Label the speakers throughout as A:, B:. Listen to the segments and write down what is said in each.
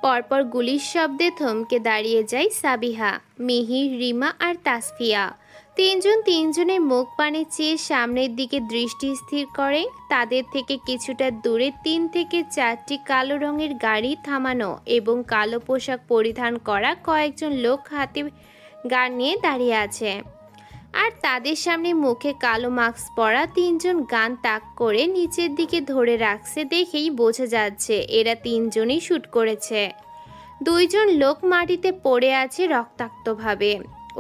A: পরপর গুলির শব্দে থমকে দাঁড়িয়ে যায় সাবিহা, মিহির, রিমা আর তাসফিয়া। তিনজন তিনজনের মুখ পানে চেয়ে সামনের দিকে দৃষ্টি স্থির করে। তাদের থেকে কিছুটা দূরে ৩ থেকে ৪টি কালো রঙের গাড়ি থামানো এবং কালো পোশাক পরিধান করা কয়েকজন লোক হাতে গান নিয়ে দাঁড়িয়ে আছে। আর তাদের সামনে মুখে কালো মাস্ক পরা ৩জন গান তাক করে নিচের দিকে ধরে রাখছে দেখেই বোঝা যাচ্ছে এরা ৩জনই শ্যুট করেছে। ২জন লোক মাটিতে পড়ে আছে রক্তাক্তভাবে।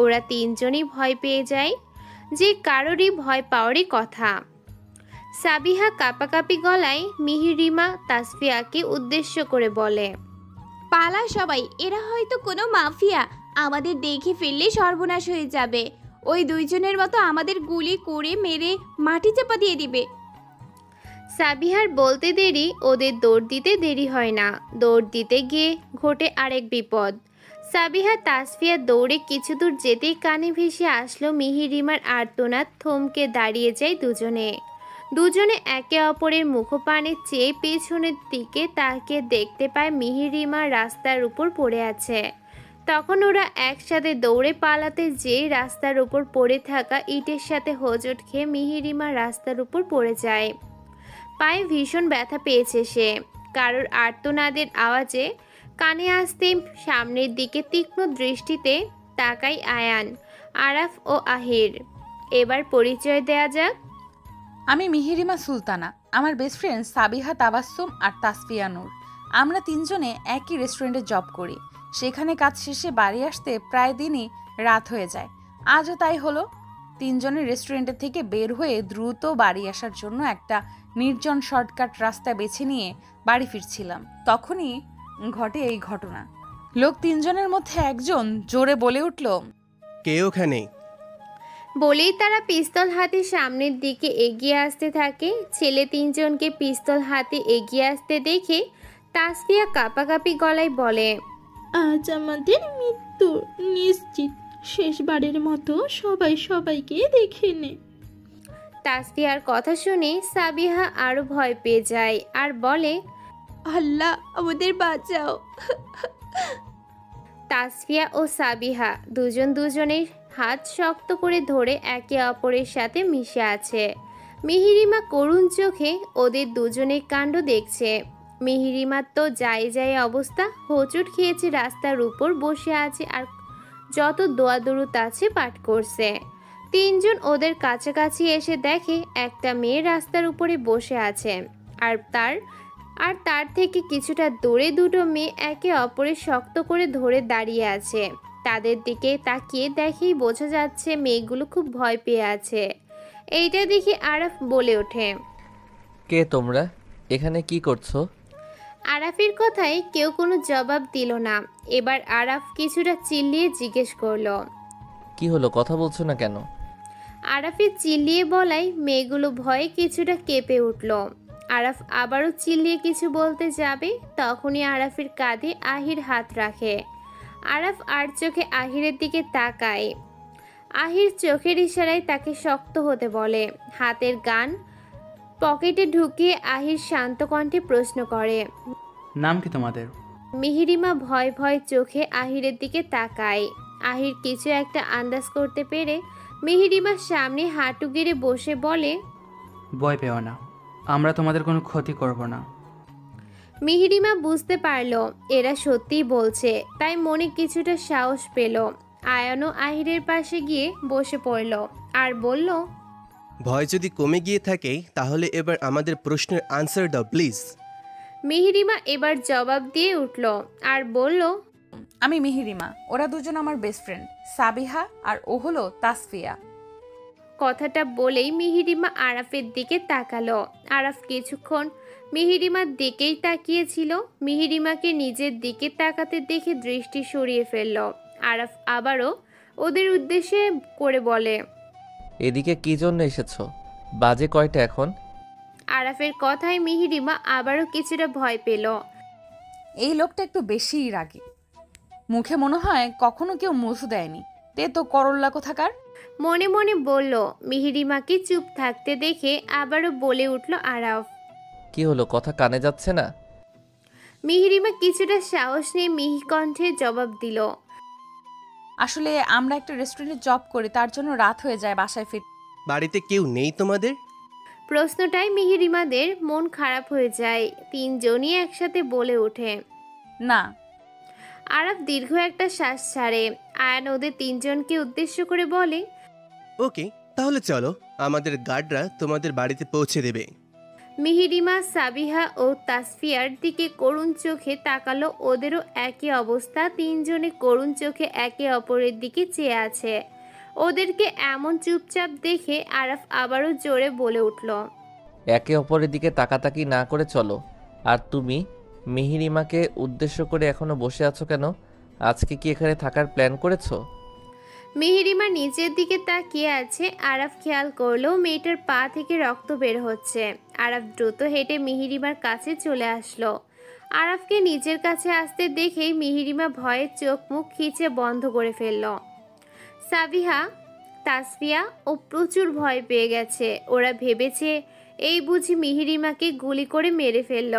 A: ওরা ৩জনই ভয় পেয়ে যায়, যে কারোরই ভয় পাওয়ারই কথা। সাবিহা কাঁপাকাঁপি গলায় মিহিরিমা তাসফিয়াকে উদ্দেশ্য করে বলে,
B: পালা সবাই, এরা হয়তো কোনো মাফিয়া, আমাদের দেখে ফেললে সর্বনাশ হয়ে যাবে। ওই ২জনের মতো আমাদের গুলি করে মেরে মাটি চাপা দিয়ে দিবে।
A: সাবিহার বলতে দেরি, ওদের দৌড় দিতে দেরি হয় না। দৌড় দিতে গিয়ে ঘটে আরেক বিপদ। সাবিহা তাসফিয়া দৌড়ে কিছু দূর যেতেই কানে ভেসে আসলো মিহিরিমার আর্তনাদ। থমকে দাঁড়িয়ে যায় দুজনে একে অপরের মুখপানে চেয়ে পেছনের দিকে তাকিয়ে দেখতে পায় মিহিরিমা রাস্তার উপর পড়ে আছে। তখন ওরা একসাথে দৌড়ে পালাতে যেয়ে রাস্তার উপর পড়ে থাকা ইটের সাথে হোঁচট খেয়ে মিহিরিমা রাস্তার উপর পড়ে যায়। পায়ে ভীষণ ব্যথা পেয়েছে সে। কারোর আর্তনাদের আওয়াজে কানে আসতে সামনের দিকে তীক্ষ্ণ দৃষ্টিতে তাকায় আয়ান, আরাফ ও আহির। এবার পরিচয় দেয়া যাক।
C: আমি মিহিরিমা সুলতানা, আমার বেস্ট ফ্রেন্ড সাবিহা তাবাসসুম আর তাসফিয়া নূর। আমরা ৩জনে একই রেস্টুরেন্টে জব করি। সেখানে কাজ শেষে বাড়ি আসতে প্রায় দিনই রাত হয়ে যায়। আজও তাই হলো। ৩জনের রেস্টুরেন্টের থেকে বের হয়ে দ্রুত বাড়ি আসার জন্য একটা নির্জন শর্টকাট রাস্তা বেছে নিয়ে বাড়ি ফিরছিলাম। তখনই ঘটে এই ঘটনা। লোক ৩জনের মধ্যে একজন জোরে বলে উঠল,
D: কে ওখানে?
A: বলেই তারা পিস্তল হাতে সামনের দিকে এগিয়ে আসতে থাকে। ছেলে ৩জনকে পিস্তল হাতে এগিয়ে আসতে দেখে তাসফিয়া কাঁপাকাঁপি গলায় বলে,
E: আজ আমাদের মৃত্যু নিশ্চিত। শেষবারের মতো সবাই সবাইকে দেখে নে।
A: তাসফিয়ার কথা শুনে সাবিহা আরো ভয় পেয়ে যায় আর বলে,
B: আল্লাহ আমাদের বাঁচাও।
A: তাসফিয়া ও সাবিহা দুজনের হাত শক্ত করে ধরে একে অপরের সাথে মিশে আছে। মিহিরিমা করুণ চোখে ওদের দুজনের কাণ্ড দেখছে। মিহিরিমার তো যায় অবস্থা, হোঁচট খেয়েছে, রাস্তার উপর বসে আছে আর যত দোয়া দরুদ আছে পাঠ করছে। ৩জন ওদের কাছাকাছি এসে দেখে একটা মেয়ে রাস্তার উপরে বসে আছে আর তার থেকে কিছুটা দূরে ২টো মেয়ে একে অপরের শক্ত করে ধরে দাঁড়িয়ে আছে। তাদের দিকে তাকিয়ে দেখেই বোঝা যাচ্ছে মেয়েগুলো খুব ভয় পেয়ে আছে। এইটা দেখে আরাফ বলে ওঠে,
F: কে তোমরা? এখানে কি করছো?
A: আরাফের কথায় কেউ কোনো জবাব দিল না। এবার আরাফ কিছুটা চিল্লিয়ে জিজ্ঞেস করলো,
F: কি হলো, কথা বলছো না কেন?
A: আরাফের চিল্লিয়ে বলায় মেয়েগুলো ভয়ে কিছুটা কেঁপে উঠল। আরাফ আবারও চিল্লিয়ে কিছু বলতে যাবে, তখনই আরাফের কাঁধে আহির হাত রাখে। আরাফ আর চোখে আহিরের দিকে তাকায়। আহির চোখের ইশারায় তাকে শক্ত হতে বলে। হাতের গান পকেটে ঢুকিয়ে আহির শান্ত কণ্ঠে প্রশ্ন করে,
G: নাম কি তোমাদের?
A: মিহিরিমা ভয় ভয় চোখে আহিরের দিকে তাকায়। আহির কিছু একটা আন্দাজ করতে পেরে মিহিরিমার সামনে হাঁটু গেড়ে বসে বলে,
G: ভয় পেও না, আমরা তোমাদের কোনো ক্ষতি করব না।
A: মিহিরিমা বুঝতে পারল এরা সত্যিই বলছে, তাই মনে কিছুটা সাহস পেল। আয়ানও আহিরের পাশে গিয়ে বসে পড়ল আর বলল,
D: ভয় যদি কমে গিয়ে থাকে তাহলে এবার আমাদের প্রশ্নের আনসার দাও প্লিজ।
A: মিহিরিমা এবার জবাব দিয়ে উঠল আর বলল,
C: আমি মিহিরিমা, ওরা দুজন আমার বেস্ট ফ্রেন্ড সাবিহা আর ও হলো তাসফিয়া।
A: কথাটা বলেই মিহিরিমা আরাফের দিকে তাকালো। আরাফ কিছুক্ষণ মিহিরিমার দিকেই তাকিয়েছিল। মিহিরিমাকে নিজের দিকে তাকাতে দেখে দৃষ্টি সরিয়ে ফেলল। আরাফ আবারও ওদের উদ্দেশ্যে করে বলে,
F: এদিকে কি জন্য এসেছো? বাজে কয়টা এখন?
A: আরাফের কথায় মিহিরিমা আবারও কিছুটা ভয় পেল।
C: এই লোকটা একটু বেশিই রাগী। মুখে মনে হয় কখনো কেউ মুছু দেয়নি। তে তো করল্লা কোথাকার।
A: মনে মনে বলল। মিহিরিমাকে চুপ থাকতে দেখে আবারও বলে উঠল আরাফ,
F: কি হলো, কথা কানে যাচ্ছে না?
A: মিহিরিমা কিছুটা সাহস নিয়ে মিহি কণ্ঠে জবাব দিল।
C: আসলে আমরা একটা রেস্টুরেন্টে জব করি, তার জন্য রাত হয়ে যায় বাসায় ফিরতে।
D: বাড়িতে কেউ নেই তোমাদের?
A: প্রশ্নটাই মিহিরিমাদের মন খারাপ হয়ে যায়। তিনজনই একসাথে বলে ওঠে।
C: না।
A: আরাফ দীর্ঘ একটা শ্বাস ছাড়ে। আয়ান ওদের তিনজনকে উদ্দেশ্য করে বলে,
D: ওকে, তাহলে চলো, আমাদের গার্ডরা তোমাদের বাড়িতে পৌঁছে দেবে।
A: মিহিরিমা সাবিহা ও তাসফিয়ার দিকে করুণ চোখে তাকালো। ওদেরও একই অবস্থা। তিনজনে করুণ চোখে একে অপরের দিকে চেয়ে আছে। ওদেরকে এমন চুপচাপ দেখে আরাফ আবারও জোরে বলে উঠল,
F: একে অপরের দিকে তাকাতাকি না করে চলো। আর তুমি মিহিরিমাকে উদ্দেশ্য করে এখনো বসে আছো কেন? আজকে কি এখানে থাকার প্ল্যান করেছো?
A: মিহিরিমা নিচের দিকে তাকিয়ে আছে। আরাফ খেয়াল করলো মেয়েটার পা থেকে রক্ত বের হচ্ছে। আরাফ দ্রুত হেঁটে মিহিরিমার কাছে চলে আসলো। আরাফকে নিজের কাছে আসতে দেখেই মিহিরিমা ভয়ে চোখ মুখ খিচে বন্ধ করে ফেলল। সাবিহা, তাসফিয়া ও প্রচুর ভয় পেয়ে গেছে। ওরা ভেবেছে এই বুঝি মিহিরিমাকে গুলি করে মেরে ফেলল।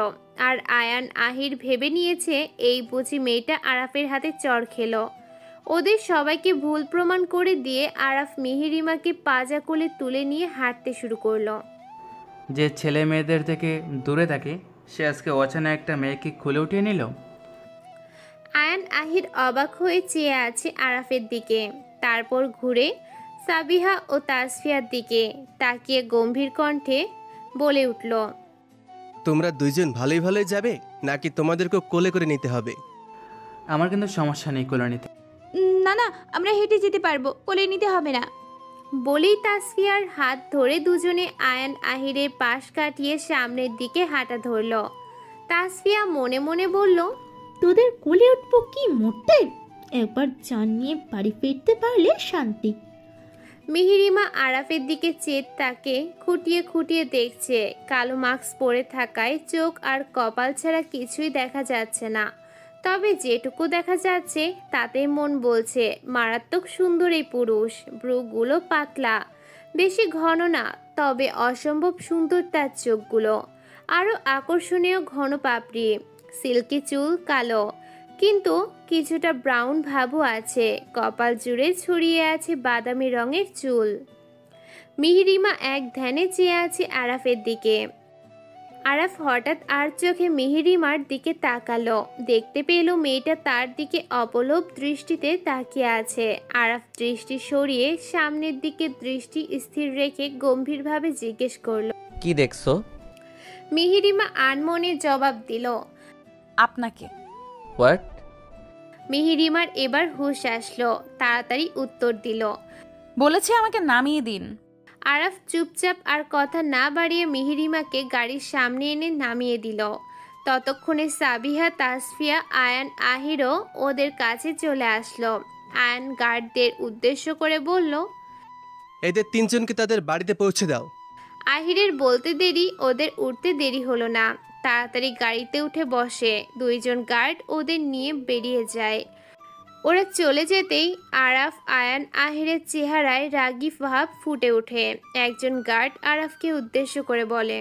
A: আর আয়ান আহির ভেবে নিয়েছে এই বুঝি মেয়েটা আরাফের হাতে চড় খেলো। ওদের সবাইকে ভুল প্রমাণ করে দিয়ে আরাফ মিহিরিমাকে পাজা কোলে তুলে নিয়ে হাঁটতে শুরু করলো।
G: যে ছেলে মেয়েদের থেকে দূরে থাকে সে আজকে অচেনা একটা মেয়েকে খুলে উঠিয়ে নিল।
A: আয়ান আহির অবাক হয়ে চেয়ে আছে আরাফের দিকে। তারপর ঘুরে সাবিহা ও তাসফিয়ার দিকে তাকিয়ে গম্ভীর কণ্ঠে বলে উঠল,
D: তোমরা দুইজন ভালোই ভালোই যাবে নাকি তোমাদেরকেও কোলে করে নিতে হবে?
G: আমার কিন্তু সমস্যা নেই কোলে নিতে।
B: না না, আমরা হেঁটে যেতে পারবো, কোলে নিতে হবে না।
A: বলেই তাসফিয়ার হাত ধরে দুজনে আয়ান আহিরের পাশ কাটিয়ে সামনের দিকে হাঁটা ধরল। তাসফিয়া মনে মনে বলল,
E: তোদের কোলে উঠবো কি মোটে? একবার জান নিয়ে বাড়ি ফিরতে পারলে শান্তি।
A: মিহিরিমা আরাফের দিকে চেয়ে তাকে খুঁটিয়ে খুঁটিয়ে দেখছে। কালো মাস্ক পরে থাকায় চোখ আর কপাল ছাড়া কিছুই দেখা যাচ্ছে না। তবে যেটুকু দেখা যাচ্ছে তাতে মন বলছে মারাত্মক সুন্দর এই পুরুষ। ভ্রুগুলো পাতলা, বেশি ঘন না, তবে অসম্ভব সুন্দর তার চোখগুলো। আরও আকর্ষণীয় ঘন পাপড়ি, সিল্কি চুল কালো কিন্তু কিছুটা ব্রাউন ভাবও আছে। কপাল জুড়ে ছড়িয়ে আছে বাদামি রঙের চুল। মিহিরিমা এক ধ্যানে চেয়ে আছে আরাফের দিকে। আরাফ হঠাৎ আর চোখে মিহিরিমার দিকে তাকালো। দেখতে পেল মেয়েটা তার দিকে অপলক দৃষ্টিতে তাকিয়ে আছে। আরাফ দৃষ্টি সরিয়ে সামনের দিকে দৃষ্টি স্থির রেখে গম্ভীরভাবে জিজ্ঞেস করলো,
F: কি দেখছো?
A: মিহিরিমা আনমনে জবাব দিল,
C: আপনাকে।
F: হোয়াট?
A: মিহিরিমার এবার হুঁশ আসলো। তাড়াতাড়ি উত্তর দিল,
C: বলেছে আমাকে নামিয়ে দিন।
A: আরাফ চুপচাপ আর কথা না বাড়িয়ে মিহিরিমাকে গাড়ির সামনে এনে নামিয়ে দিল। ততক্ষণে সাবিহা, তাসফিয়া, আয়ান আহিরও ওদের কাছে চলে আসলো। আয়ান গার্ডদের উদ্দেশ্য করে বলল,
D: এদের তিনজনকে তাদের বাড়িতে পৌঁছে দাও।
A: আহিরের বলতে দেরি, ওদের উঠতে দেরি হলো না। তাড়াতাড়ি গাড়িতে উঠে বসে। দুইজন গার্ড ওদের নিয়ে বেরিয়ে যায়। ওরা চলে যেতেই আরাফ, আয়ান, আহিরের চেহারায় রাগী ভাব ফুটে ওঠে। একজন গার্ড আরাফকে উদ্দেশ্য করে বলে,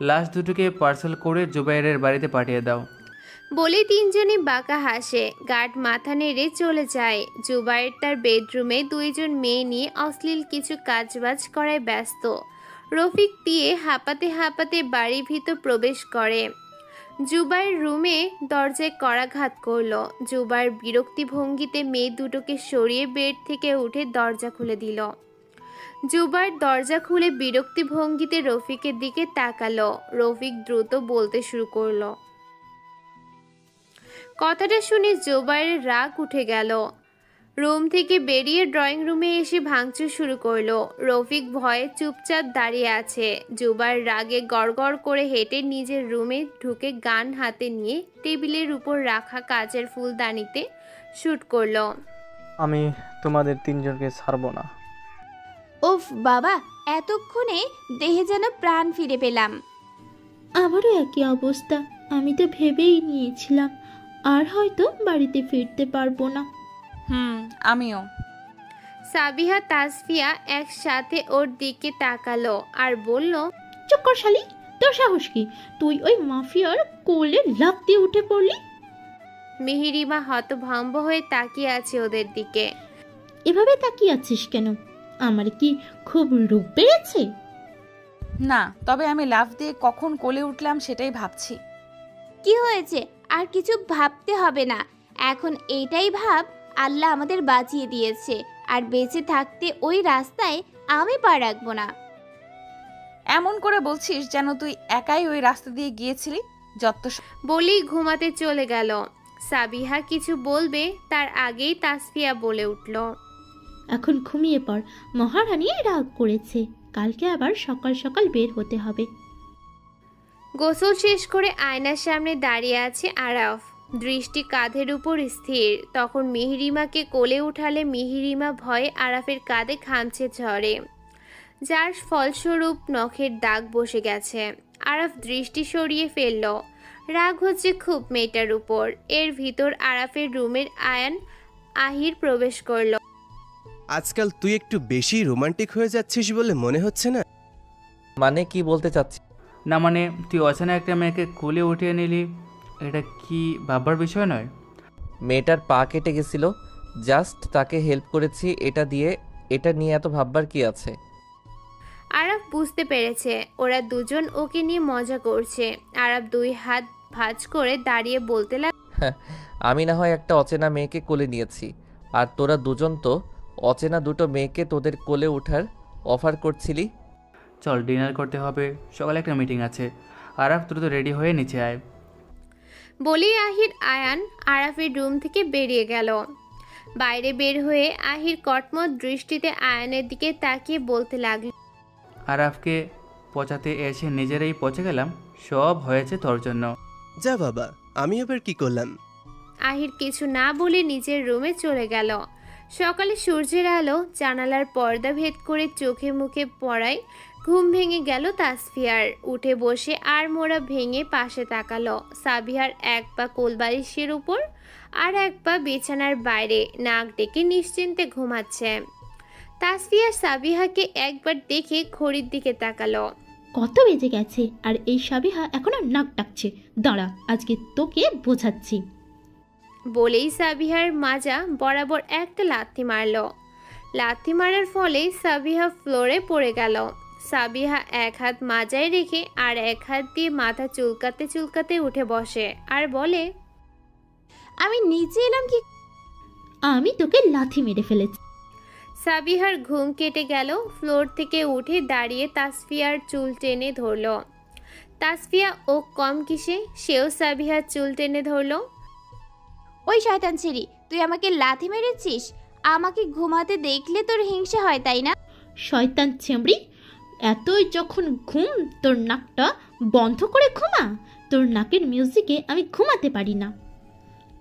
G: লাশ দুটোকে পার্সেল করে জুবাইরের বাড়িতে পাঠিয়ে দাও।
A: বলে তিনজনই বাঁকা হাসে। গার্ড মাথা নেড়ে চলে যায়। জুবাইর তার বেডরুমে দুইজন মেয়ে নিয়ে অশ্লীল কিছু কাজবাজ করায় ব্যস্ত। রফিক দিয়ে হাঁপাতে হাঁপাতে বাড়ির ভিতর প্রবেশ করে। জুবাইর রুমে দরজায় করাঘাত করলো। জুবাইর বিরক্তি ভঙ্গিতে মেয়ে দুটোকে সরিয়ে বেড থেকে উঠে দরজা খুলে দিল। জুবাইর দরজা খুলে বিরক্তি ভঙ্গিতে রফিকের দিকে তাকালো। রফিক দ্রুত বলতে শুরু করলো। কথাটা শুনে জুবাইরের রাগ উঠে গেল। রুম থেকে বেরিয়ে ড্রয়িং রুমে এসে ভাঙচুর শুরু করলো। রফিক ভয়ে চুপচাপ দাঁড়িয়ে আছে। জুবাইর রাগে গড়গড় করে হেঁটে নিজের রুমে ঢুকে গান হাতে নিয়ে টেবিলের উপর রাখা কাচের ফুলদানিতে শুট করলো।
H: আমি তোমাদের তিনজনকে ছাড়বো না।
B: উফ বাবা, এতক্ষণে দেহে যেন প্রাণ ফিরে পেলাম।
E: আমারও একই অবস্থা। আমি তো ভেবেই নিয়েছিলাম আর হয়তো বাড়িতে ফিরতে পারবো না।
C: আমিও।
A: সাবিহা, তাসফিয়া একসাথে ওর দিকে তাকালো আর বলল,
E: চুপ কর শালি, তোর সাহস কি? তুই ওই মাফিয়ার কোলে লাফ দিয়ে উঠে পড়লি?
A: মিহিরিমা হতভম্ব হয়ে তাকিয়ে আছে ওদের দিকে।
E: এভাবে তাকিয়ে আছিস কেন? আমার কি খুব রূপ বেড়েছে?
C: না, তবে আমি লাফ দিয়ে কখন কোলে উঠলাম সেটাই ভাবছি।
B: কি হয়েছে? আর কিছু ভাবতে হবে না, এখন এইটাই ভাব আল্লাহ আমাদের বাঁচিয়ে দিয়েছে, আর বেঁচে থাকতে ওই রাস্তায় আমি পা রাখবো না।
C: এমন করে বলছিস যেন তুই একাই ওই রাস্তা দিয়ে গিয়েছিলি। যত
A: বলেই ঘুমাতে চলে গেল। সাবিহা কিছু বলবে তার আগেই তাসফিয়া বলে উঠল,
E: এখন ঘুমিয়ে পড়, মহারানী রাগ করেছে, কালকে আবার সকাল সকাল বের হতে হবে।
A: গোসল শেষ করে আয়নার সামনে দাঁড়িয়ে আছে আরাফ, দৃষ্টি কাঁধের উপর স্থির। তখন মিহিরিমাকে কোলে উঠালে মিহিরিমা ভয়ে আরাফের কাঁধে খামচে ঝরে, যার ফলস্বরূপ নখের দাগ বসে গেছে। আরাফ দৃষ্টি সরিয়ে ফেলল। রাগ হচ্ছে খুব মেয়েটার উপর। এর ভিতর আরাফের রুমের আহির প্রবেশ করল।
D: আজকাল তুই একটু বেশি রোমান্টিক হয়ে যাচ্ছিস বলে মনে হচ্ছে না?
F: মানে কি বলতে চাচ্ছি?
G: না মানে তুই অচেনা একটা মেয়েকে কোলে উঠিয়ে নিলি, এটা কি ভাববার বিষয় নয়?
F: মেয়েটার পা কেটে গেছিল, জাস্ট তাকে হেল্প করেছি, এটা নিয়ে এত ভাববার কি আছে?
A: আরাফ বুঝতে পেরেছে ওরা দুজন ওকে নিয়ে মজা করছে। আরাফ দুই হাত ভাঁজ করে দাঁড়িয়ে বলতে
F: আমি না হয় একটা অচেনা মেয়েকে কোলে নিয়েছি, আর তোরা দুজন তো অচেনা দুটো মেয়েকে তোদের কোলে ওঠার অফার করছিলি।
G: চল ডিনার করতে হবে, সকালে একটা মিটিং আছে। আরাফ দ্রুত রেডি হয়ে নিচে আয়।
A: বলেই আয়ান আরাফের রুম থেকে বেরিয়ে গেল। বাইরে বের হয়ে আহির কটমট দৃষ্টিতে আয়ানের দিকে তাকিয়ে বলতে লাগল,
G: আরাফকে পচাতে এসে নিজেরাই পচে গেলাম, সব হয়েছে তোর জন্য।
D: যা বাবা, আমি এবার কি করলাম?
A: আহির কিছু না বলে নিজের রুমে চলে গেল। সকালে সূর্যের আলো জানালার পর্দা ভেদ করে চোখে মুখে পড়ায় ঘুম ভেঙে গেল তাসফিয়ার। উঠে বসে আর মোড়া ভেঙে পাশে তাকালো। সাবিহার এক পা কোলবালিশের উপর আর এক পা বিছানার বাইরে নাক ডেকে নিশ্চিন্তে ঘুমাচ্ছে। তাসফিয়া সাবিহাকে একবার দেখে ঘড়ির দিকে তাকালো।
E: কত বেজে গেছে আর এই সাবিহা এখনো নাক ডাকছে? দাঁড়া, আজকে তোকে বোঝাচ্ছি।
A: বলেই সাবিহার মাজা বরাবর একটা লাথি মারল। লাথি মারার ফলে সাবিহা ফ্লোরে পড়ে গেল। সাবিহা এক হাত মাজায় রেখে আর এক হাত দিয়ে মাথা চুলকাতে চুলকাতে উঠে বসে আর বলে,
B: আমি নিচে এলাম কি?
E: আমি তোকে লাথি মেরে ফেলেছি।
A: সাবিহার ঘুম কেটে গেল। ফ্লোর থেকে উঠে দাঁড়িয়ে তাসফিয়ার চুল টেনে ধরল। তাসফিয়া ও কম কিসে, সেও সাবিহার চুল টেনে ধরল।
B: ওই শয়তান ছেড়ি, তুই আমাকে লাথি মেরেছিস? আমাকে ঘুমাতে দেখলে তোর হিংসা হয় তাই না?
E: শয়তান ছেমড়ি, এতই যখন ঘুম, তোর নাকটা বন্ধ করে ঘুমা। তোর নাকের মিউজিকে আমি ঘুমাতে পারি না।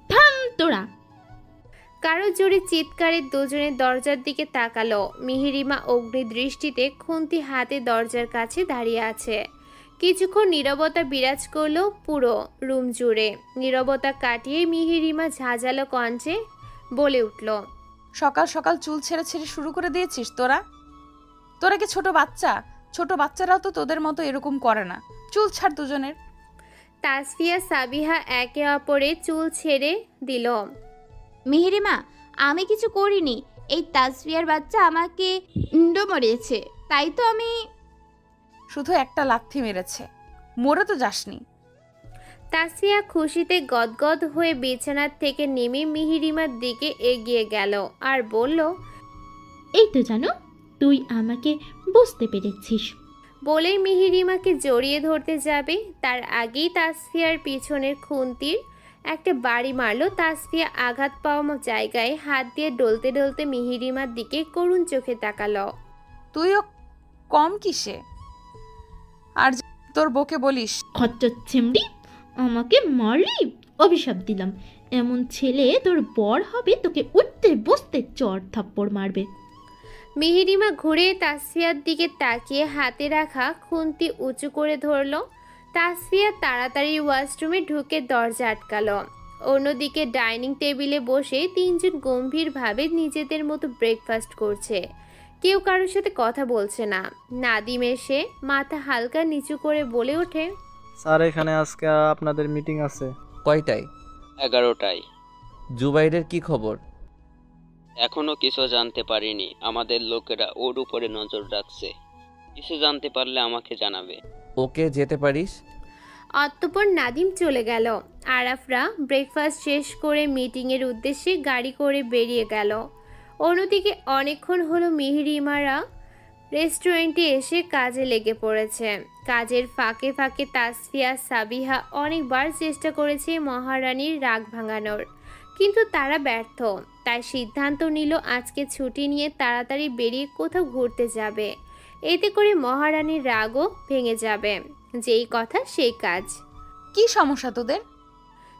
E: থাম তোরা।
A: কারো জোরে চিৎকারে দুজনে দরজার দিকে তাকালো। মিহিরিমা অগ্নি দৃষ্টিতে খুন্তি হাতে দরজার কাছে দাঁড়িয়ে আছে। কিছুক্ষণ নীরবতা বিরাজ করলো পুরো রুম জুড়ে। নীরবতা কাটিয়ে মিহিরিমা ঝাঁঝালো কণ্ঠে বলে উঠল,
C: সকাল সকাল চুল ছেড়ে ছেড়ে শুরু করে দিয়েছিস তোরা? তোরা কি ছোট বাচ্চা? ছোট বাচ্চারাও তো তোদের মতো এরকম করে না। চুল ছাড় দুজনের।
A: তাসফিয়া সাবিহা একে অপরে চুল ছেড়ে দিল।
B: মিহিরিমা, আমি কিছু করিনি। এই তাসফিয়ার বাচ্চা আমাকে ইন্ডো মরিয়েছে, তাই তো আমি।
C: শুধু একটা লাথি মেরেছে, মরে তো যাসনি।
A: তাসফিয়া খুশিতে গদগদ হয়ে বিছানার থেকে নেমে মিহিরিমার দিকে এগিয়ে গেল আর বলল,
E: এই তো জানো, তুই আমাকে বুঝতে পেরেছিস।
A: বলেই মিহিরিমাকে জড়িয়ে ধরতে যাবে, তার আগেই তাসফিয়ার পিছনের খুন্তির একটা বাড়ি মারল। তাসফিয়া আঘাত পাওয়া জায়গায় হাত দিয়ে ডলতে ডলতে মিহিরিমার দিকে করুণ চোখে তাকালো।
C: তুইও কম কিসে? আর তোর বউকে বলিস,
E: খচ্চর ছেমড়ি, আমাকে মারলি, অভিশাপ দিলাম। এমন ছেলে তোর বর হবে, তোকে উঠতে বসতে চড় থাপ্পড় মারবে।
A: মিহিরিমা ঘুরে তাসফিয়ার দিকে তাকিয়ে হাতে রাখা খুন্তি উঁচু করে ধরল। তাসফিয়া তাড়াতাড়ি ওয়াশরুমে ঢুকে দরজা আটকালো। অন্যদিকে ডাইনিং টেবিলে বসে তিনজন গম্ভীরভাবে নিজেদের মতো ব্রেকফাস্ট করছে। কেউ কারোর সাথে কথা বলছে না। নাদিম এসে মাথা হালকা নিচু করে বলে ওঠে,
H: স্যার এখানে আজকে আপনাদের মিটিং আছে।
F: কয়টায়?
I: 11টায়।
F: জুবাইরের কি খবর?
I: এখনো কিছু জানতে পারিনি, আমাদের লোকেরা ওর উপরে নজর রাখছে। কিছু জানতে পারলে আমাকে জানাবে।
F: ওকে, যেতে পারিস।
A: অতঃপর নাদিম চলে গেল। আরাফরা ব্রেকফাস্ট শেষ করে মিটিংয়ের উদ্দেশ্যে গাড়ি করে বেরিয়ে গেল। অন্যদিকে অনেকক্ষণ হলো মিহিরিমারা রেস্টুরেন্টে এসে কাজে লেগে পড়েছে। কাজের ফাঁকে ফাঁকে তাসফিয়া সাবিহা অনেকবার চেষ্টা করেছে মহারানীর রাগ ভাঙানোর, কিন্তু তারা ব্যর্থ। তাই সিদ্ধান্ত নিল আজকে ছুটি নিয়ে তাড়াতাড়ি বেরিয়ে কোথাও ঘুরতে যাবে। এতে করে মহারানীর রাগও ভেঙে যাবে। যেই কথা সেই কাজ।
C: কি সমস্যা তোদের?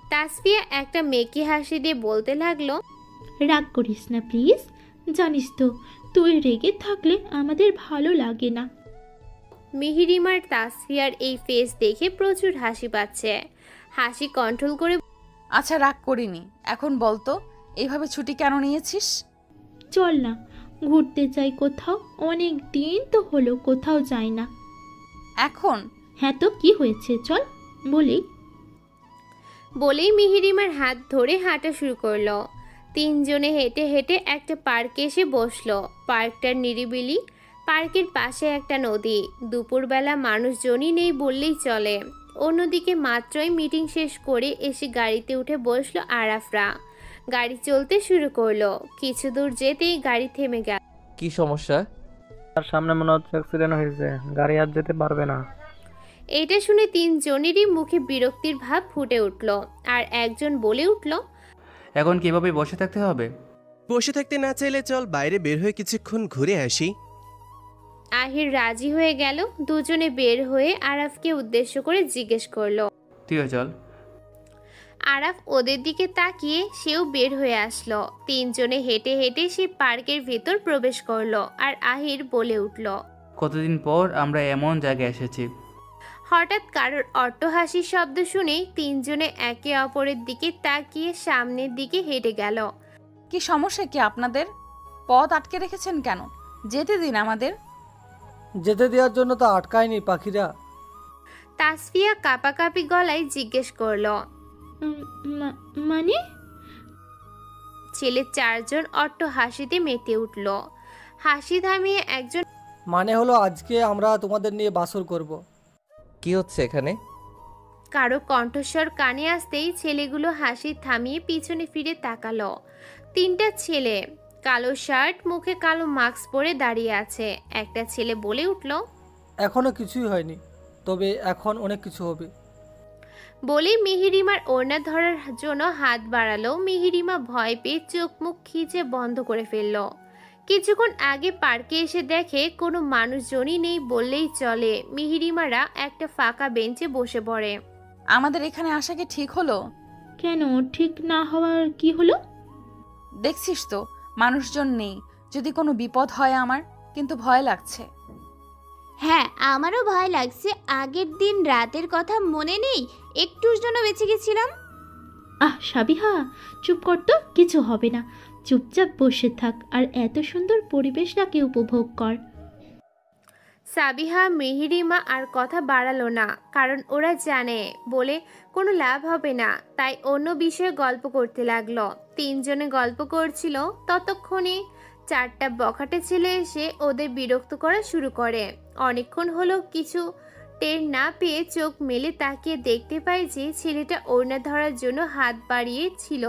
A: তাসফিয়া একটা মেকি হাসি দিয়ে বলতে লাগলো,
E: রাগ করিস না প্লিজ, জানিস তো তুই রেগে থাকলে আমাদের ভালো লাগে না।
A: মিহিরিমার তাসফিয়ার এই ফেস দেখে প্রচুর হাসি পাচ্ছে। হাসি কন্ট্রোল করে,
C: আচ্ছা রাগ করিনি, এখন বলতো এইভাবে ছুটি কেন নিয়েছিস?
E: চল না ঘুরতে যাই কোথাও, অনেক দিন তো হলো কোথাও যাই না।
C: এখন?
E: হ্যাঁ তো কি হয়েছে, চল
A: বলেই মিহিরিমার হাত ধরে হাঁটা শুরু করলো। তিনজনে হেঁটে হেঁটে একটা পার্কে এসে বসলো। পার্কটার নিরিবিলি, পার্কের পাশে একটা নদী। দুপুরবেলা মানুষজনই নেই বললেই চলে। অন্যদিকে মাত্রই মিটিং শেষ করে এসে গাড়িতে উঠে বসলো আরাফরা। গাড়ি চলতে শুরু করলো। কিছু দূর যেতেই গাড়ি থেমে গেল।
F: কি সমস্যা?
H: আর সামনে মনে হচ্ছে অ্যাক্সিডেন্ট হয়েছে, গাড়ি আর যেতে পারবে না।
A: এটা শুনে তিনজনেরই মুখে বিরক্তির ভাব ফুটে উঠল। আর একজন বলে উঠল,
G: এখন কিভাবে বসে থাকতে হবে?
D: বসে থাকতে না চাইলে চল বাইরে বের হয়ে কিছুক্ষণ ঘুরে আসি।
A: আহির রাজি হয়ে গেল। দুজনে বের হয়ে আরাফকে উদ্দেশ্য করে জিজ্ঞেস করলো।
G: তুইও চল।
A: আরাফ ওদের দিকে তাকিয়ে সেও বের হয়ে আসলো। তিনজনে হেঁটে হেঁটে সে পার্কের ভেতর প্রবেশ করলো। আর আহির বলে উঠল,
G: কতদিন পর আমরা এমন জায়গায় এসেছি।
A: হঠাৎ কারোর অট্টহাসির শব্দ শুনে তিনজনে একে অপরের দিকে তাকিয়ে সামনের দিকে হেঁটে গেল।
C: কি সমস্যা কি আপনাদের? পথ আটকে রেখেছেন কেন? যেতে দিন আমাদের।
J: যেতে দেওয়ার জন্য তো আটকায়নি পাখিরা।
A: তাসফিয়া কাঁপাকাঁপি গলায় জিজ্ঞেস করলো।
E: মানে?
A: ছেলে চারজন অট্টহাসিতে মেতে উঠল। হাসি থামিয়ে একজন,
J: মানে হলো আজকে আমরা তোমাদের নিয়ে বাসর করব।
F: কি হচ্ছে এখানে?
A: কারো কণ্ঠস্বর কানে আসতেই ছেলেগুলো হাসি থামিয়ে পিছনে ফিরে তাকালো। তিনটা ছেলে, কালো শার্ট, মুখে কালো মাস্ক পরে দাঁড়িয়ে আছে। একটা ছেলে বলে উঠল,
J: এখনো কিছুই হয়নি, তবে এখন অনেক কিছু হবে।
A: বলেই মিহিরিমার ওড়না ধরার জন্য হাত বাড়ালো। মিহিরিমা ভয় পেয়ে চোখ মুখ খিচে বন্ধ করে ফেলল। কিছুক্ষণ আগে পার্কে এসে দেখে কোনো মানুষজনই নেই বললেই চলে। মিহিরিমারা একটা ফাঁকা বেঞ্চে বসে পড়ে।
C: আমাদের এখানে আসা কি ঠিক হলো?
E: কেন ঠিক না হওয়ার কি হলো?
C: দেখছিস তো মানুষজন নেই, যদি কোনো বিপদ হয় আমার, কিন্তু ভয় লাগছে।
B: হ্যাঁ আমারও ভয় লাগছে। আগের দিন রাতের কথা মনে নেই? একটুর জন্য বেঁচে গেছিলাম।
E: সাবিহা চুপ কর তো, কিছু হবে না, চুপচাপ বসে থাক আর এত সুন্দর পরিবেশটাকে উপভোগ কর।
A: সাবিহা মিহিরিমা আর কথা বাড়ালো না, কারণ ওরা জানে বলে কোনো লাভ হবে না। তাই অন্য বিষয়ে গল্প করতে লাগলো। তিনজনে গল্প করছিল, ততক্ষণে চারটা বখাটে ছেলে এসে ওদের বিরক্ত করা শুরু করে। অনেকক্ষণ হলো কিছু টের না পেয়ে চোখ মেলে তাকিয়ে দেখতে পাই যে ছেলেটা ওড়না ধরার জন্য হাত বাড়িয়ে ছিল।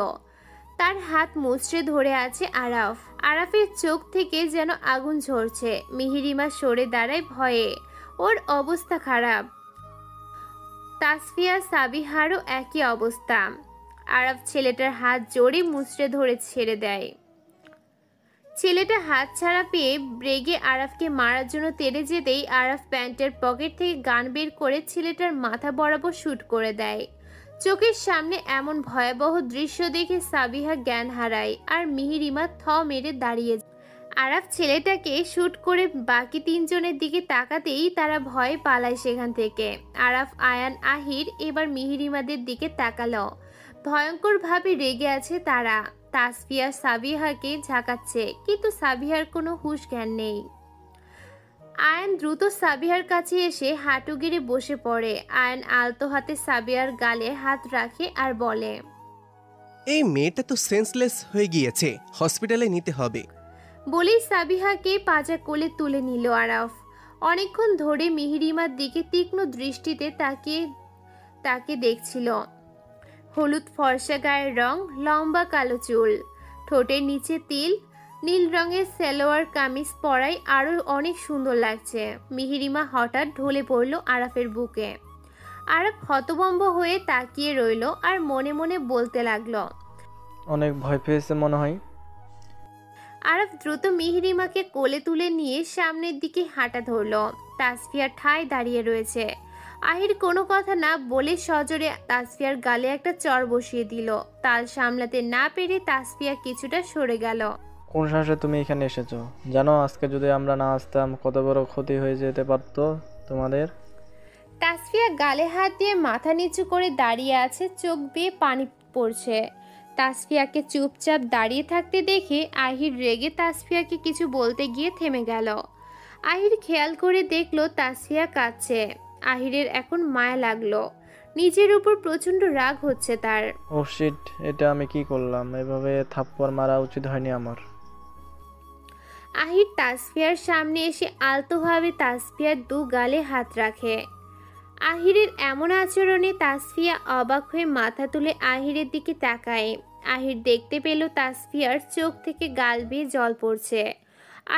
A: তার হাত মুচড়ে ধরে আছে আরাফ। আরাফের চোখ থেকে যেন আগুন ঝরছে। মিহিরিমা সরে দাঁড়ায় ভয়ে, ওর অবস্থা খারাপ। তাসফিয়া সাবিহারও একই অবস্থা। আরাফ ছেলেটার হাত জোরে মুচড়ে ধরে ছেড়ে দেয়। ছেলেটা হাত ছাড়া পেয়ে ব্রেগে আরাফকে মারার জন্য তেড়ে যেতেই আরাফ প্যান্টের পকেট থেকে গান বের করে ছেলেটার মাথা বরাবর শুট করে দেয়। চোখের সামনে এমন ভয়াবহ দৃশ্য দেখে সাবিহা জ্ঞান হারায় আর মিহিরিমা থ মেরে দাঁড়িয়ে। আরাফ ছেলেটাকে শুট করে বাকি তিনজনের দিকে তাকাতেই তারা ভয়ে পালায় সেখান থেকে। আরাফ, আয়ান, আহির এবার মিহিরিমাদের দিকে তাকালো। ভয়ঙ্করভাবে রেগে আছে তারা। তাসফিয়া সাবিহাকে ঝাঁকাচ্ছে, কিন্তু সাবিহার কোনো হুঁশ জ্ঞান নেই। আয়ান দ্রুত সাবিহার কাছে এসে হাঁটু গেড়ে বসে পড়ে। আয়ান আলতো হাতে সাবিহার গালে হাত রাখে আর বলে,
D: এই মেয়েটা তো সেন্সলেস হয়ে গিয়েছে, হসপিটালে নিতে হবে।
A: বলেই সাবিহাকে পাজা কোলে তুলে নিল আরাফ। অনেকক্ষণ ধরে মিহিরিমার দিকে তীক্ষ্ণ দৃষ্টিতে তাকে দেখছিল। হলুদ ফর্সা গায়ের রং, লম্বা কালো চুল, ঠোঁটের নিচে তিল, নীল রঙের সালোয়ার কামিজ পরাই আরো অনেক সুন্দর লাগছে। মিহিরিমা হঠাৎ ঢলে পড়ল আরাফের বুকে। আরাফ হতভম্ব হয়ে তাকিয়ে রইল আর মনে মনে বলতে লাগলো,
H: অনেক ভয় পেয়েছে মনে হয়।
A: আরাফ দ্রুত মিহিরিমাকে কোলে তুলে নিয়ে সামনের দিকে হাঁটা ধরল। তাসফিয়া ঠায় দাঁড়িয়ে রয়েছে। আহির কোনো কথা না বলে সজোরে তাসফিয়ার গালে একটা চড় বসিয়ে দিল। তাল সামলাতে না পেরে তাসফিয়া কিছুটা সরে গেল।
H: কোন সাহসে তুমি এখানে এসেছো? জানো আজকে যদি আমরা না আসতাম কত বড় ক্ষতি হয়ে যেতে পারতো তোমাদের।
A: তাসফিয়া গালে হাত দিয়ে মাথা নিচু করে দাঁড়িয়ে আছে, চোখ বেয়ে পানি পড়ছে। তাসফিয়াকে চুপচাপ দাঁড়িয়ে থাকতে দেখে আহির রেগে তাসফিয়াকে কিছু বলতে গিয়ে থেমে গেল। আহির খেয়াল করে দেখলো তাসফিয়া কাঁদছে। আহিরের এখন মায়া লাগলো। নিজের উপর প্রচন্ড রাগ হচ্ছে তার।
H: ও শিট, এটা আমি কি করলাম? এভাবে থাপ্পড় মারা উচিত হয়নি আমার।
A: আহির তাসফিয়ার সামনে এসে আলতোভাবে তাসফিয়ার দু গালে হাত রাখে। আহিরের এমন আচরণে তাসফিয়া অবাক হয়ে মাথা তুলে আহিরের দিকে তাকায়। আহির দেখতে পেল তাসফিয়ার চোখ থেকে গাল বেয়ে জল পড়ছে।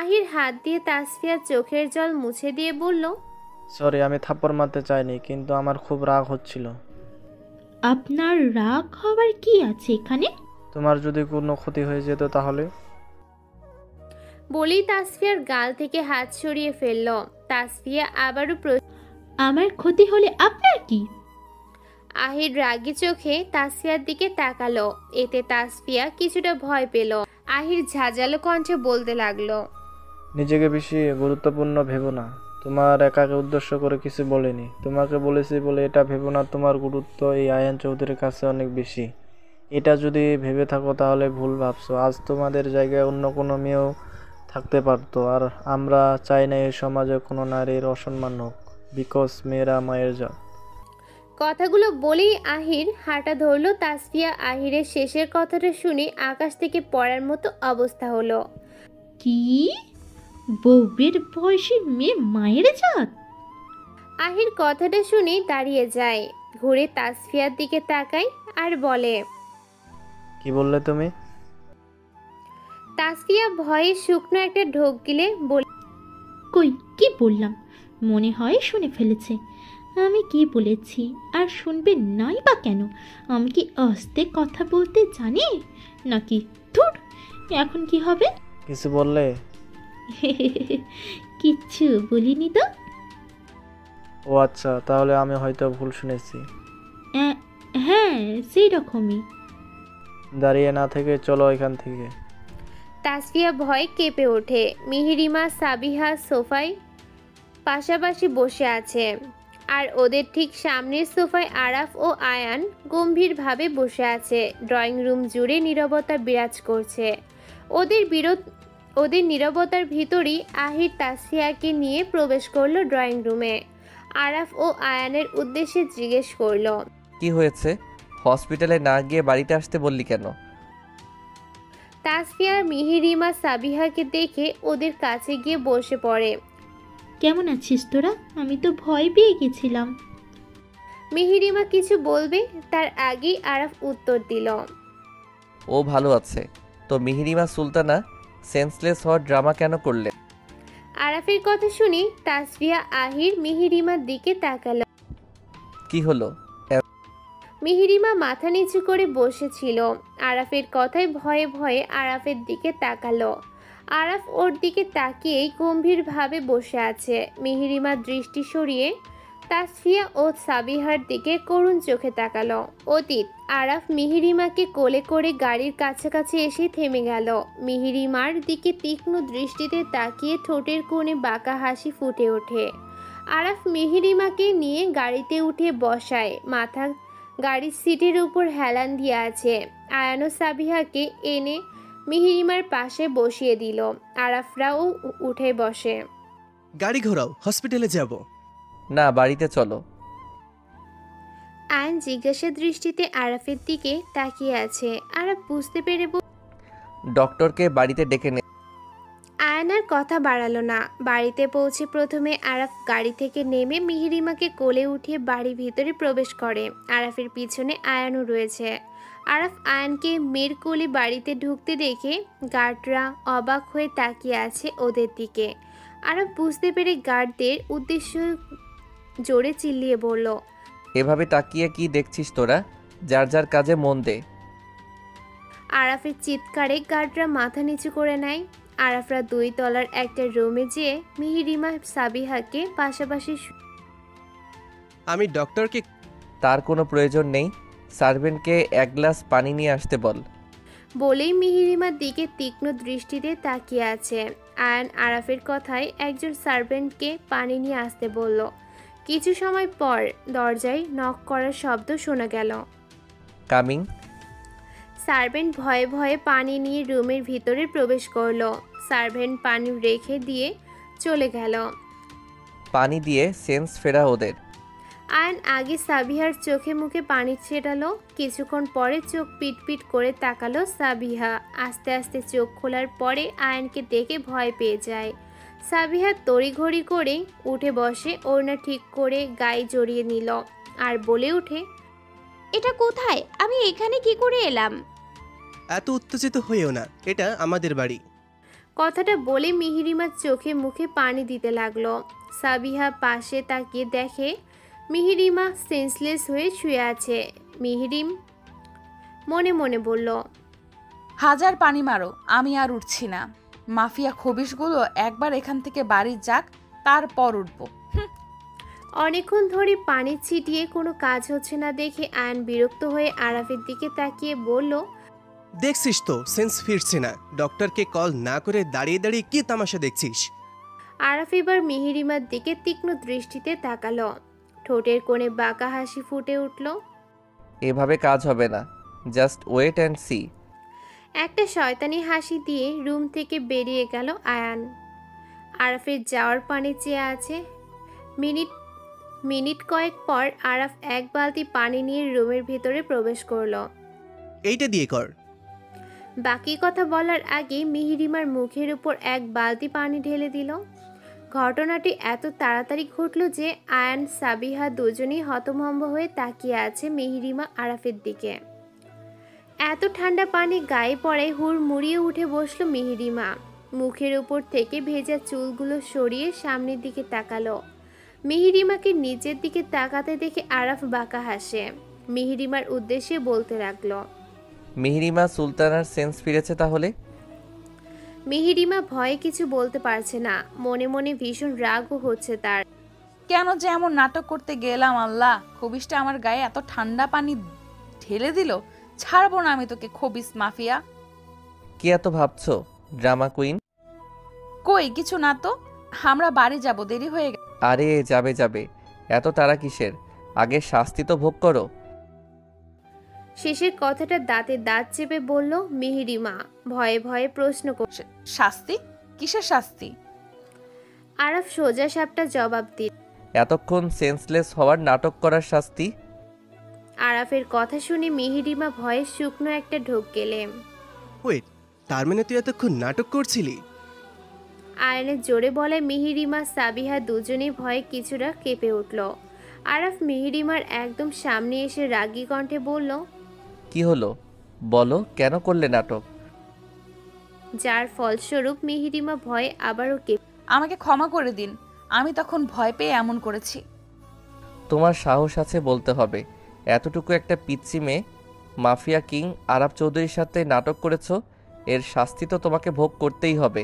A: আহির হাত দিয়ে তাসফিয়ার চোখের জল মুছে দিয়ে বলল,
H: সরি, আমি থাপ্পড় মারতে চাইনি, কিন্তু আমার খুব রাগ হচ্ছিল।
E: আপনার রাগ হওয়ার কি আছে এখানে?
H: তোমার যদি কোনো ক্ষতি হয়ে যেত তাহলে?
A: বলেই তাসফিয়ার গাল থেকে হাত সরিয়ে ফেলল। তাসফিয়া আবারও
E: আমার ক্ষতি হলে আপনার কি?
A: আহির রাগী চোখে তাসফিয়ার দিকে তাকালো। এতে তাসফিয়া কিছুটা ভয় পেল। আহির ঝাঁঝালো কণ্ঠে বলতে লাগলো,
H: নিজেকে বেশি গুরুত্বপূর্ণ ভেবো না। তোমার একাকে উদ্দেশ্য করে কিছু বলিনি, তোমাকে বলেছি বলে এটা ভেবো না তোমার গুরুত্ব এই আয়ান চৌধুরীর কাছে অনেক বেশি। এটা যদি ভেবে থাকো তাহলে ভুল ভাবছো। আজ তোমাদের জায়গায় অন্য কোনো মেয়েও থাকতে পারতো, আর আমরা চাই না এই সমাজে কোনো নারীর অসম্মান হোক, বিকজ মেয়েরা মায়ের জাত।
A: কথাগুলো বলেই আহির হাঁটা ধরল। তাসফিয়া আহিরের শেষের কথাটা শুনে আকাশ থেকে পড়ার মতো অবস্থা হলো।
E: কি? বউয়ের বয়সী মেয়ে মায়ের জাত?
A: আহির কথাটা শুনে দাঁড়িয়ে যায়, ঘুরে তাসফিয়ার দিকে তাকায় আর বলে,
H: কি বললে তুমি?
A: তাসফিয়া ভয়ে শুকনো একটা ঢোক গিলে বলে,
E: কই কি বললাম? মনে হয় শুনে ফেলেছে। আমি কি বলেছি আর শুনবে নাই বা কেন? আমি কি আস্তে কথা বলতে জানি নাকি? ধুর, এখন কি হবে?
H: কিছু বললে?
E: কিচ্ছু বলিনি তো।
H: ও আচ্ছা, তাহলে আমি হয়তো ভুল শুনেছি।
E: হ্যাঁ, সেই রকমই।
H: দাঁড়িয়ে না থেকে চলো এখান থেকে।
A: তাসফিয়া ভয়ে কেঁপে ওঠে। মিহিরিমা সাবিহা সোফায় পাশাপাশি বসে আছে, আর ওদের ঠিক সামনের সোফায় আরাফ ও আয়ান গম্ভীরভাবে বসে আছে। ড্রয়িং রুম জুড়ে নীরবতা বিরাজ করছে। ওদের নীরবতার ভিতরই আহির তাসফিয়াকে নিয়ে প্রবেশ করলো ড্রয়িং রুমে। আরাফ ও আয়ানের উদ্দেশ্যে জিজ্ঞেস করলো,
F: কি হয়েছে? হসপিটালে না গিয়ে বাড়িতে আসতে বললি কেন?
A: তাসফিয়া মিহিরিমা সাবিহাকে দেখে ওদের কাছে গিয়ে বসে পড়ে।
E: কেমন আছিস তোরা? আমি তো ভয় পেয়ে গেছিলাম।
A: মিহিরিমা কিছু বলবে তার আগেই আরাফ উত্তর দিল,
F: ও ভালো আছে। তো মিহিরিমা সুলতানা সেন্সলেস হওয়ার ড্রামা কেন করলে?
A: আরাফের কথা শুনে তাসফিয়া আহির মিহিরিমার দিকে তাকালো।
F: কি হলো?
A: মিহিরিমা মাথা নিচু করে বসেছিল। আরাফের কথায় ভয়ে ভয়ে আরাফের দিকে তাকালো। আরাফ ওর দিকে তাকিয়েই গম্ভীরভাবে বসে আছে। মিহিরিমার দৃষ্টি সরিয়ে তাসফিয়া ও সাবিহার দিকে করুণ চোখে তাকালো। অতীত আরাফ মিহিরিমাকে কোলে করে গাড়ির কাছাকাছি এসে থেমে গেল। মিহিরিমার দিকে তীক্ষ্ণ দৃষ্টিতে তাকিয়ে ঠোঁটের কোণে বাঁকা হাসি ফুটে ওঠে। আরাফ মিহিরিমাকে নিয়ে গাড়িতে উঠে বসায়, মাথা গাড়ির সিটের উপর হেলান দিয়ে আছে। আয়ান ও সাবিহাকে এনে মিহিরিমার পাশে বসিয়ে দিল। আরাফরাও উঠে বসে।
D: গাড়ি ঘোরাও, হসপিটালে যাব।
F: না, বাড়িতে চলো।
A: আয়ান জিজ্ঞাসা দৃষ্টিতে আরাফের দিকে তাকিয়ে আছে। আরাফ বুঝতে পেরে
F: ডক্টরকে বাড়িতে ডেকে নে।
A: আয়নার কথা বাড়ালো না। বাড়িতে পৌঁছে প্রথমে আরাফ গাড়ি থেকে নেমে মিহিরিমাকে কোলে উঠিয়ে বাড়ির ভিতরে প্রবেশ করে। আরাফের পিছনে আয়ানও রয়েছে। আরাফ আয়ানকে মেয়ের কোলে বাড়িতে ঢুকতে দেখে গার্ডরা অবাক হয়ে তাকিয়ে আছে ওদের দিকে। আরাফ বুঝতে পেরে গার্ডদের উদ্দেশ্য জোরে চিল্লিয়ে বলল,
F: এভাবে তাকিয়ে কি দেখছিস তোরা? যার যার কাজে মন দে।
A: আরাফের চিৎকারে গার্ডরা মাথা নিচু করে নেয়। আরাফরা 2 তলার একটা রুমে যেয়ে মিহিরিমা সাবিহাকে পাশাপাশি
D: আমি ডক্টরকে।
F: তার কোনো প্রয়োজন নেই। সার্ভেন্টকে 1 গ্লাস পানি নিয়ে আসতে বল।
A: বলেই মিহিরিমার দিকে তীক্ষ্ণ দৃষ্টিতে তাকিয়ে আছে। আয়ান আরাফের কথায় একজন সার্ভেন্টকে পানি নিয়ে আসতে বলল। কিছু সময় পর দরজায় নক করার শব্দ শোনা গেল।
F: কামিং।
A: সার্ভেন্ট ভয়ে ভয়ে পানি নিয়ে রুমের ভিতরে প্রবেশ করলো। সার্ভেন্ট পানি রেখে দিয়ে চলে গেল।
F: পানি দিয়ে সেন্স ফেরা ওদের।
A: আয়ান আগে সাবিহার চোখে মুখে পানি ছেটালো। কিছুক্ষণ পরে চোখ পিটপিট করে তাকালো সাবিহা। আস্তে আস্তে চোখ খোলার পরে আয়ানকে দেখে ভয় পেয়ে যায়। সাবিহা তড়িঘড়ি করে উঠে বসে, ওড়না ঠিক করে গায়ে জড়িয়ে নিল আর বলে ওঠে,
B: এটা কোথায়? আমি এখানে কি করে এলাম?
D: এত উত্তেজিত হইও না, এটা আমাদের বাড়ি।
A: কথাটা বলে মিহিরিমার চোখে মুখে পানি দিতে লাগলো। সাবিহা পাশে তাকিয়ে দেখে মিহিরিমা সেন্সলেস হয়ে শুয়ে আছে। মিহিরিম মনে মনে বলল,
C: হাজার পানি মারো, আমি আর উঠছি না। মাফিয়া খবিশগুলো একবার এখান থেকে বাড়ি যাক, তারপর উঠবো।
A: অনেকক্ষণ ধরে পানি ছিটিয়ে কোনো কাজ হচ্ছে না দেখে আয়ান বিরক্ত হয়ে আরাফের দিকে তাকিয়ে বলল,
D: দেখছিস তো সেন্স ফিরছে না। ডক্টরকে কল না করে দাঁড়িয়ে দাঁড়িয়ে কি তামাশা দেখছিস?
A: আরাফ এবার মিহিরিমার দিকে তীক্ষ্ণ দৃষ্টিতে তাকালো। ঠোঁটের কোণে বাঁকা হাসি ফুটে উঠল।
F: এভাবে কাজ হবে না, জাস্ট ওয়েট অ্যান্ড সি।
A: একটা শয়তানি হাসি দিয়ে রুম থেকে বেরিয়ে গেল আয়ান। আরাফের যাওয়ার পানি চেয়ে আছে। মিনিট কয়েক পর আরাফ 1 বালতি পানি নিয়ে রুমের ভিতরে প্রবেশ করলো।
D: এইটা দিয়ে কর।
A: বাকি কথা বলার আগে মিহিরিমার মুখের উপর 1 বালতি পানি ঢেলে দিল। ঘটনাটি এত তাড়াতাড়ি ঘটল যে আয়ান সাবিহা দুজনেই হতভম্ব হয়ে তাকিয়ে আছে মিহিরিমা আরাফের দিকে। এত ঠান্ডা পানি গায়ে পড়ে হুড়মুড়িয়ে উঠে বসলো মিহিরিমা। মুখের উপর থেকে ভেজা চুলগুলো সরিয়ে সামনের দিকে তাকালো। মিহিরিমাকে নিচের দিকে তাকাতে দেখে আরাফ বাঁকা হাসে। মিহিরিমার উদ্দেশ্যে বলতে লাগলো,
F: মিহিরিমা সুলতানার সেন্স ফিরেছে তাহলে?
A: মিহিরিমা ভয়ে কিছু বলতে পারছে না। মনে মনে ভীষণ রাগও হচ্ছে তার।
C: কেন যে এমন নাটক করতে গেলাম আল্লাহ! খবিশটা আমার গায়ে এত ঠান্ডা পানি ঢেলে দিল। ছাড়বো না আমি তোকে, খবিস মাফিয়া।
F: কি এত ভাবছো ড্রামা কুইন?
C: কই কিছু না তো, আমরা বাড়ি যাব, দেরি হয়ে গেছে।
F: আরে যাবে যাবে, এত তাড়া কিসের? আগে শাস্তি তো ভোগ করো।
A: শেষের কথাটা দাঁতে দাঁত চেপে বলল মিহিরিমা। ভয়ে ভয়ে প্রশ্ন করছে,
C: শাস্তি? কিসের শাস্তি?
A: আরাফ সোজা সাপটা জবাব দিল,
F: এতক্ষণ সেন্সলেস হওয়ার নাটক করার শাস্তি।
A: আরাফের কথা শুনে মিহিরিমা ভয়ে শুকনো একটা ঢোক গেলে।
D: ওয়েট, তার মানে তুই এতক্ষণ নাটক করছিলি?
A: আয়নের জোরে বলে মিহিরিমা সাবিহা দুজনেই ভয়ে কিছুটা কেঁপে উঠল। আরাফ মিহিরিমার একদম সামনে এসে রাগী কণ্ঠে বলল,
F: কি হলো বলো, কেন করলে নাটক?
A: যার ফলস্বরূপ মিহিরিমা ভয়ে আবারও কেঁপে।
C: আমাকে ক্ষমা করে দিন, আমি তখন ভয় পেয়ে এমন করেছি।
F: তোমার সাহস আছে বলতে হবে। এতটুকু একটা পিচ্চি মেয়ে মাফিয়া কিং আরাফ চৌধুরীর সাথে নাটক করেছো, এর শাস্তি তো তোমাকে ভোগ করতেই হবে।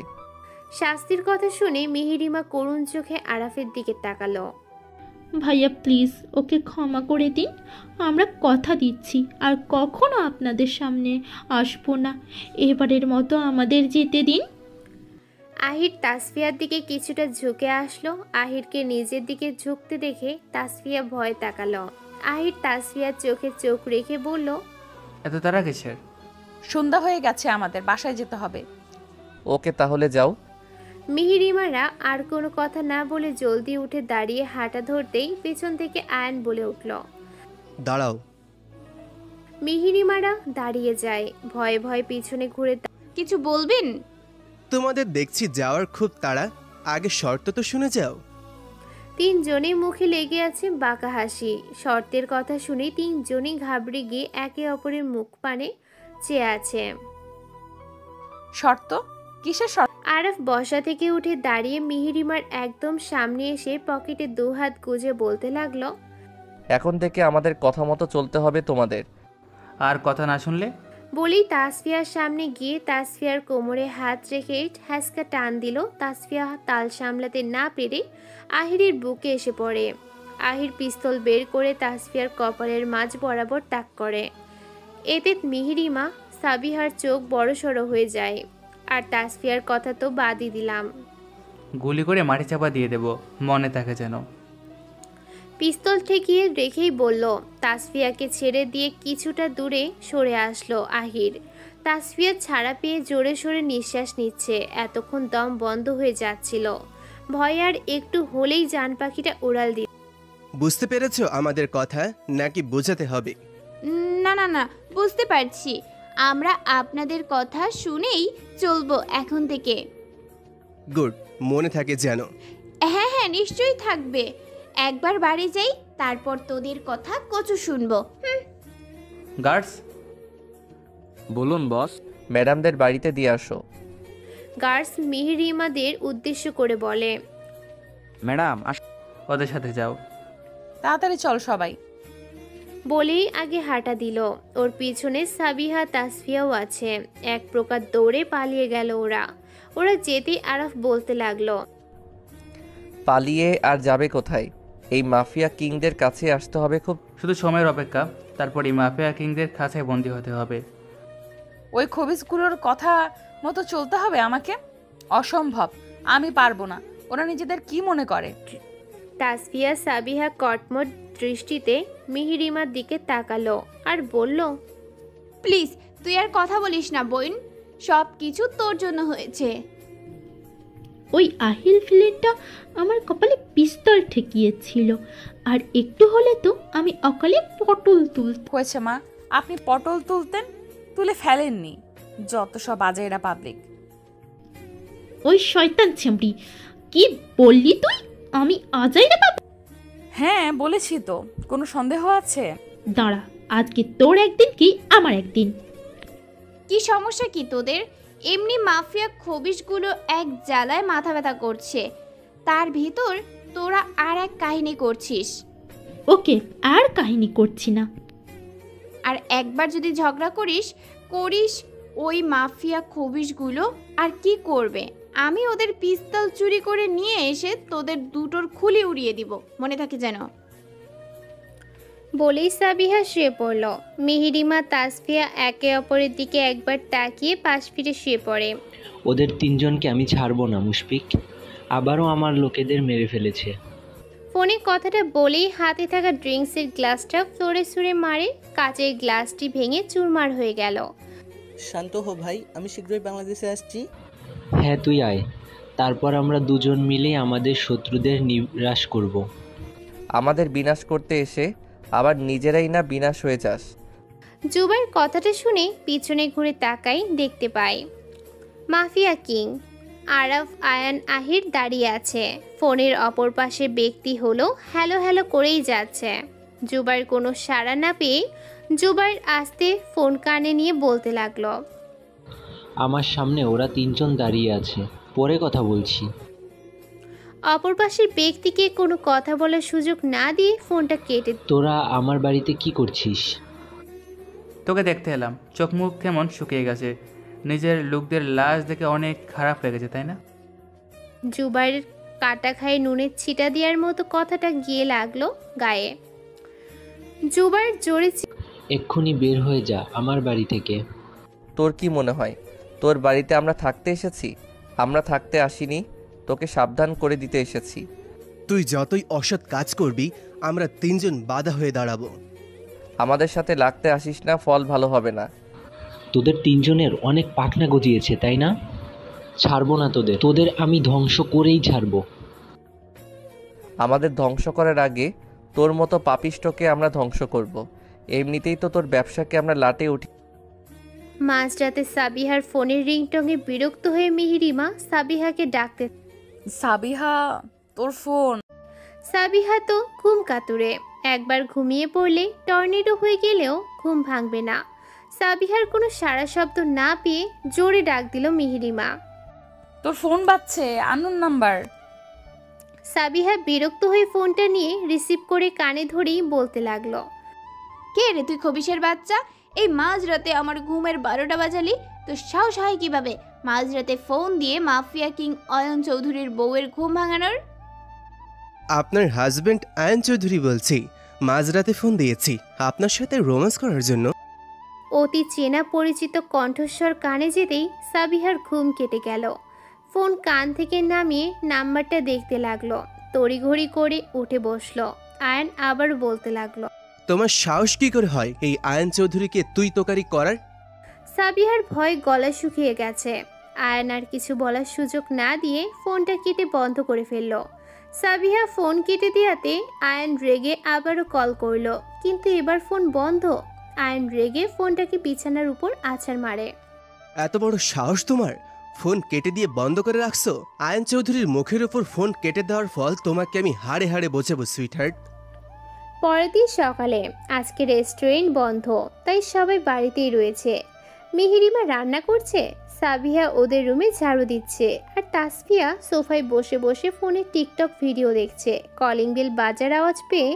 A: শাস্তির কথা শুনে মিহিরিমা করুণ চোখে আরাফের দিকে তাকালো।
E: ভাইয়া প্লিজ ওকে ক্ষমা করে দিন, আমরা কথা দিচ্ছি আর কখনো আপনাদের সামনে আসবো না। এবারের মতো আমাদের যেতে দিন।
A: আহির তাসফিয়ার দিকে কিছুটা ঝুঁকে আসলো। আহিরকে নিজের দিকে ঝুঁকতে দেখে তাসফিয়া ভয়ে তাকালো। আহির তাসফিয়ার চোখে চোখ রেখে বলল,
G: এত তারা কিসের?
C: সন্ধ্যা হয়ে গেছে, আমাদের বাসায় যেতে হবে।
F: ওকে তাহলে যাও।
A: মিহিরিমারা আর কোনো কথা না বলে জলদি উঠে দাঁড়িয়ে হাঁটা ধরতেই পেছন থেকে আয়ান বলে উঠল,
D: দাঁড়াও।
A: মিহিরিমারা দাঁড়িয়ে যায়, ভয়ে ভয়ে পিছনে ঘুরে
B: কিছু বলবেন?
D: তোমাদের দেখছি যাওয়ার খুব তাড়া, আগে শর্ত তো শুনে যাও।
A: তিনজনের মুখে লেগে আছে বাঁকা হাসি। শর্তের কথা শুনে তিনজনই ঘাবড়ে গিয়ে একে অপরের মুখ পানে চেয়ে আছে।
C: শর্ত? কিসের শর্ত?
A: আরাফ বসা থেকে উঠে দাঁড়িয়ে মিহিরিমার একদম সামনে এসে পকেটে দুহাত গুজে বলতে লাগলো,
F: এখন থেকে আমাদের কথা মতো চলতে হবে তোমাদের।
G: আর কথা না শুনলে?
A: বলেই তাসফিয়ার সামনে গিয়ে তাসফিয়ার কোমরে হাত রেখে হ্যাসকা টান দিল। তাসফিয়া তাল সামলাতে না পেরে আহিরের বুকে এসে পড়ে। আহির পিস্তল বের করে তাসফিয়ার কপালের মাঝ বরাবর তাক করে। এতে মিহিরিমা সাবিহার চোখ বড়সড় হয়ে যায়। আর তাসফিয়ার কথা তো বাদই দিলাম,
G: গুলি করে মাটি চাপা দিয়ে দেব, মনে থাকে যেন।
A: পিস্তল ঠেকিয়ে রেখেই বলল। তাসফিয়াকে ছেড়ে দিয়ে কিছুটা দূরে সরে আসলো আহির। তাসফিয়া ছাড়া পেয়ে জোরে সোরে নিঃশ্বাস নিচ্ছে। এতক্ষণ দম বন্ধ হয়ে যাচ্ছিল। ভয় আর একটু হলেই জান পাখিটা উড়াল দিল।
D: বুঝতে পেরেছো আমাদের কথা, নাকি বোঝাতে হবে?
B: না না না, বুঝতে পারছি। আমরা আপনাদের কথা শুনেই চলবো এখন থেকে।
D: গুড, মনে থাকে যেন।
B: হ্যাঁ হ্যাঁ, নিশ্চয়ই থাকবে। একবার বাড়ি যাই, তারপর তোদের কথা কচু শুনবো।
G: গার্ডস,
K: বলুন বস।
F: ম্যাডামদের বাড়িতে দিয়ে আসো।
A: গার্ডস মিহিরিমাদের উদ্দেশ্য করে বলে,
K: ম্যাডাম
G: ওদের সাথে যাও।
C: তাড়াতাড়ি চল সবাই।
A: বলেই আগে হাঁটা দিল। ওর পিছনে সাবিহা তাসফিয়াও আছে। এক প্রকার দৌড়ে পালিয়ে গেল ওরা। ওরা যেতেই আরাফ বলতে লাগলো,
F: পালিয়ে আর যাবে কোথায়? এই মাফিয়া কিংদের কাছে আসতে হবে খুব।
G: শুধু সময়ের অপেক্ষা, তারপর এই মাফিয়া কিংদের কাছে বন্দী হতে হবে।
C: ওই খবিসগুলোর কথা মতো চলতে হবে আমাকে? অসম্ভব, আমি পারবো না। ওরা নিজেদের কি মনে করে?
A: তাসফিয়া সাবিহা কটমট দৃষ্টিতে মিহিরিমার দিকে তাকালো আর বলল,
B: প্লিজ তুই আর কথা বলিস না বোন, সব কিছু তোর জন্য হয়েছে।
E: ওই আহিল ফিলেনটা আমার কপালে পিস্তল ঠেকিয়েছিল, আর একটু হলে তো আমি অকালে পটল তুলতাম।
C: হয়েছে মা, আপনি পটল তুলতেন, তুলে ফেলেননি। যত সব আজাইরা পাবলিক।
E: ওই শয়তান ছেমড়ি, কি বললি তুই? আমি আজাইরা পাবো?
C: হ্যাঁ বলেছি তো, কোনো সন্দেহ আছে?
E: দাঁড়া, আজকে তোর একদিন কি আমার একদিন।
B: কি সমস্যা কি তোদের? এমনি মাফিয়া খবিশগুলো এক জ্বালায় মাথা ব্যথা করছে, তার ভিতর তোরা আর এক কাহিনী করছিস।
E: ওকে, আর কাহিনী করছি না।
B: আর একবার যদি ঝগড়া করিস ওই মাফিয়া খবিশগুলো আর কি করবে? আমি ওদের পিস্তল চুরি করে নিয়ে এসে তোদের দুটোর খুলি উড়িয়ে দিব, মনে থাকে যেন।
A: বলেই সাবিহা শুয়ে পড়ল। মিহিরিমা তাসফিয়া একে অপরের দিকে একবার তাকিয়ে পাশ ফিরে শুয়ে পড়ে।
L: ওদের তিনজনকে আমি ছাড়বো না মুশফিক, আবারও আমার লোকেদের মেরে ফেলেছে।
A: ফোনে কথাটা বলেই হাতে থাকা ড্রিঙ্কসের গ্লাসটা ফ্লোরে ছুঁড়ে মারে। কাচের গ্লাসটি ভেঙে চুরমার হয়ে গেল।
M: শান্ত হো ভাই, আমি শীঘ্রই বাংলাদেশে আসছি।
L: হ্যাঁ তুই আয়, তারপর আমরা দুজন মিলে আমাদের শত্রুদের নিরাশ করব।
F: আমাদের বিনাশ করতে এসে আবার নিজেরাই না বিনাশ হয়ে যাস।
A: জুবাইর কথাটা শুনে পিছনে ঘুরে তাকাই, দেখতে পাই মাফিয়া কিং আরাফ, আয়ান, আহির দাঁড়িয়ে আছে। ফোনের অপর পাশে ব্যক্তি হলো হ্যালো হ্যালো করেই যাচ্ছে। জুবাইর কোনো সাড়া না পেয়ে জুবাইর আস্তে ফোন কানে নিয়ে বলতে লাগলো,
L: আমার সামনে ওরা তিনজন দাঁড়িয়ে আছে, পরে কথা বলছি।
A: অপর পাশের ব্যক্তিকে কোনো কথা বলার সুযোগ না দিয়ে ফোনটা কেটে।
L: তোরা আমার বাড়িতে কি করছিস?
G: তোকে দেখতে এলাম, চোখ মুখ কেমন শুকিয়ে গেছে, নিজের লোকদের লাশ দেখে অনেক খারাপ লেগেছে তাই না?
A: জুবাইর কাটা খায়ে নুনের ছিটা দেওয়ার মতো কথাটা গিয়ে লাগলো গায়ে। জুবাইর জোরে
L: এক্ষুনি বের হয়ে যা আমার বাড়ি থেকে।
F: তোর কি মনে হয় তোর বাড়িতে আমরা থাকতে এসেছি? আমরা থাকতে আসিনি, তোকে সাবধান করে দিতে এসেছি।
D: তুই যতই অসৎ কাজ করবি আমরা তিনজন বাধা হয়ে দাঁড়াবো।
F: আমাদের সাথে লাগতে আসিস না, ফল ভালো হবে না।
L: তোদের তিনজনের অনেক পাখনা গজিয়েছে, তাই না? ছাড়বো না তোদের, তোদের আমি ধ্বংস করেই ছাড়বো।
F: আমাদের ধ্বংস করার আগে তোর মতো পাপিষ্টকে আমরা ধ্বংস করব। এমনিতেই তো তোর ব্যবসাকে আমরা লাটে উঠি।
A: মাঝরাতে সাবিহার ফোনের রিংটংয়ে বিরক্ত হয়ে মিহিরিমা সাবিহাকে ডাকতে।
C: সাবিহা, তোর ফোন।
A: সাবিহা তো ঘুম কাতুরে, একবার ঘুমিয়ে পড়লে টর্নেডো হয়ে গেলেও ঘুম ভাঙবে না। সাবিহার কোনো সাড়া শব্দ না পেয়ে জোরে ডাক দিল মিহিরিমা।
C: তোর ফোন বাজছে, আননোন নাম্বার।
A: সাবিহা বিরক্ত হয়ে ফোনটা নিয়ে রিসিভ করে কানে ধরেই বলতে লাগলো,
B: কে রে তুই খবিশের বাচ্চা? এই মাঝরাতে আমার ঘুমের 12টা বাজালি? তো সাহস হয় কিভাবে মাঝরাতে ফোন দিয়ে মাফিয়া কিং অয়ন চৌধুরীর বউয়ের ঘুম ভাঙানোর?
D: আপনার হাজবেন্ড আয়ন চৌধুরী বলছি। মাঝরাতে ফোন দিয়েছি আপনার সাথে রোম্যান্স করার জন্য।
A: অতি চেনা পরিচিত কণ্ঠস্বর কানে যেতেই সাবিহার ঘুম কেটে গেল। ফোন কান থেকে নামিয়ে নাম্বারটা দেখতে লাগলো। তড়িঘড়ি করে উঠে বসলো। আয়ন আবার বলতে লাগলো,
D: তোমার সাহস কি করে হয় এই আয়ন চৌধুরীকে তুই তোকারি করার?
A: সাবিহার ভয় গলা শুকিয়ে গেছে। আয়ন আর কিছু বলার সুযোগ না দিয়ে ফোনটা কেটে বন্ধ করে ফেলল। সাবিহা ফোন কেটে দেওয়াতে আয়ন রেগে আবারও কল করলো, কিন্তু এবার ফোন বন্ধ। আয়ন রেগে ফোনটাকে বিছানার উপর আছাড় মারে।
D: এত বড় সাহস তোমার? ফোন কেটে দিয়ে বন্ধ করে রাখছো? আয়ন চৌধুরীর মুখের উপর ফোন কেটে দেওয়ার ফল তোমাকে আমি হাড়ে হাড়ে বোঝাবো সুইটহার্ট।
A: পরের দিন সকালে, আজকে রেস্টুরেন্ট বন্ধ, তাই সবাই বাড়িতেই রয়েছে। মিহিরিমা রান্না করছে, সাবিহা ওদের রুমে ঝাড়ু দিচ্ছে, আর তাসফিয়া সোফায় বসে বসে ফোনে টিকটক ভিডিও দেখছে। কলিং বেল বাজার আওয়াজ পেয়ে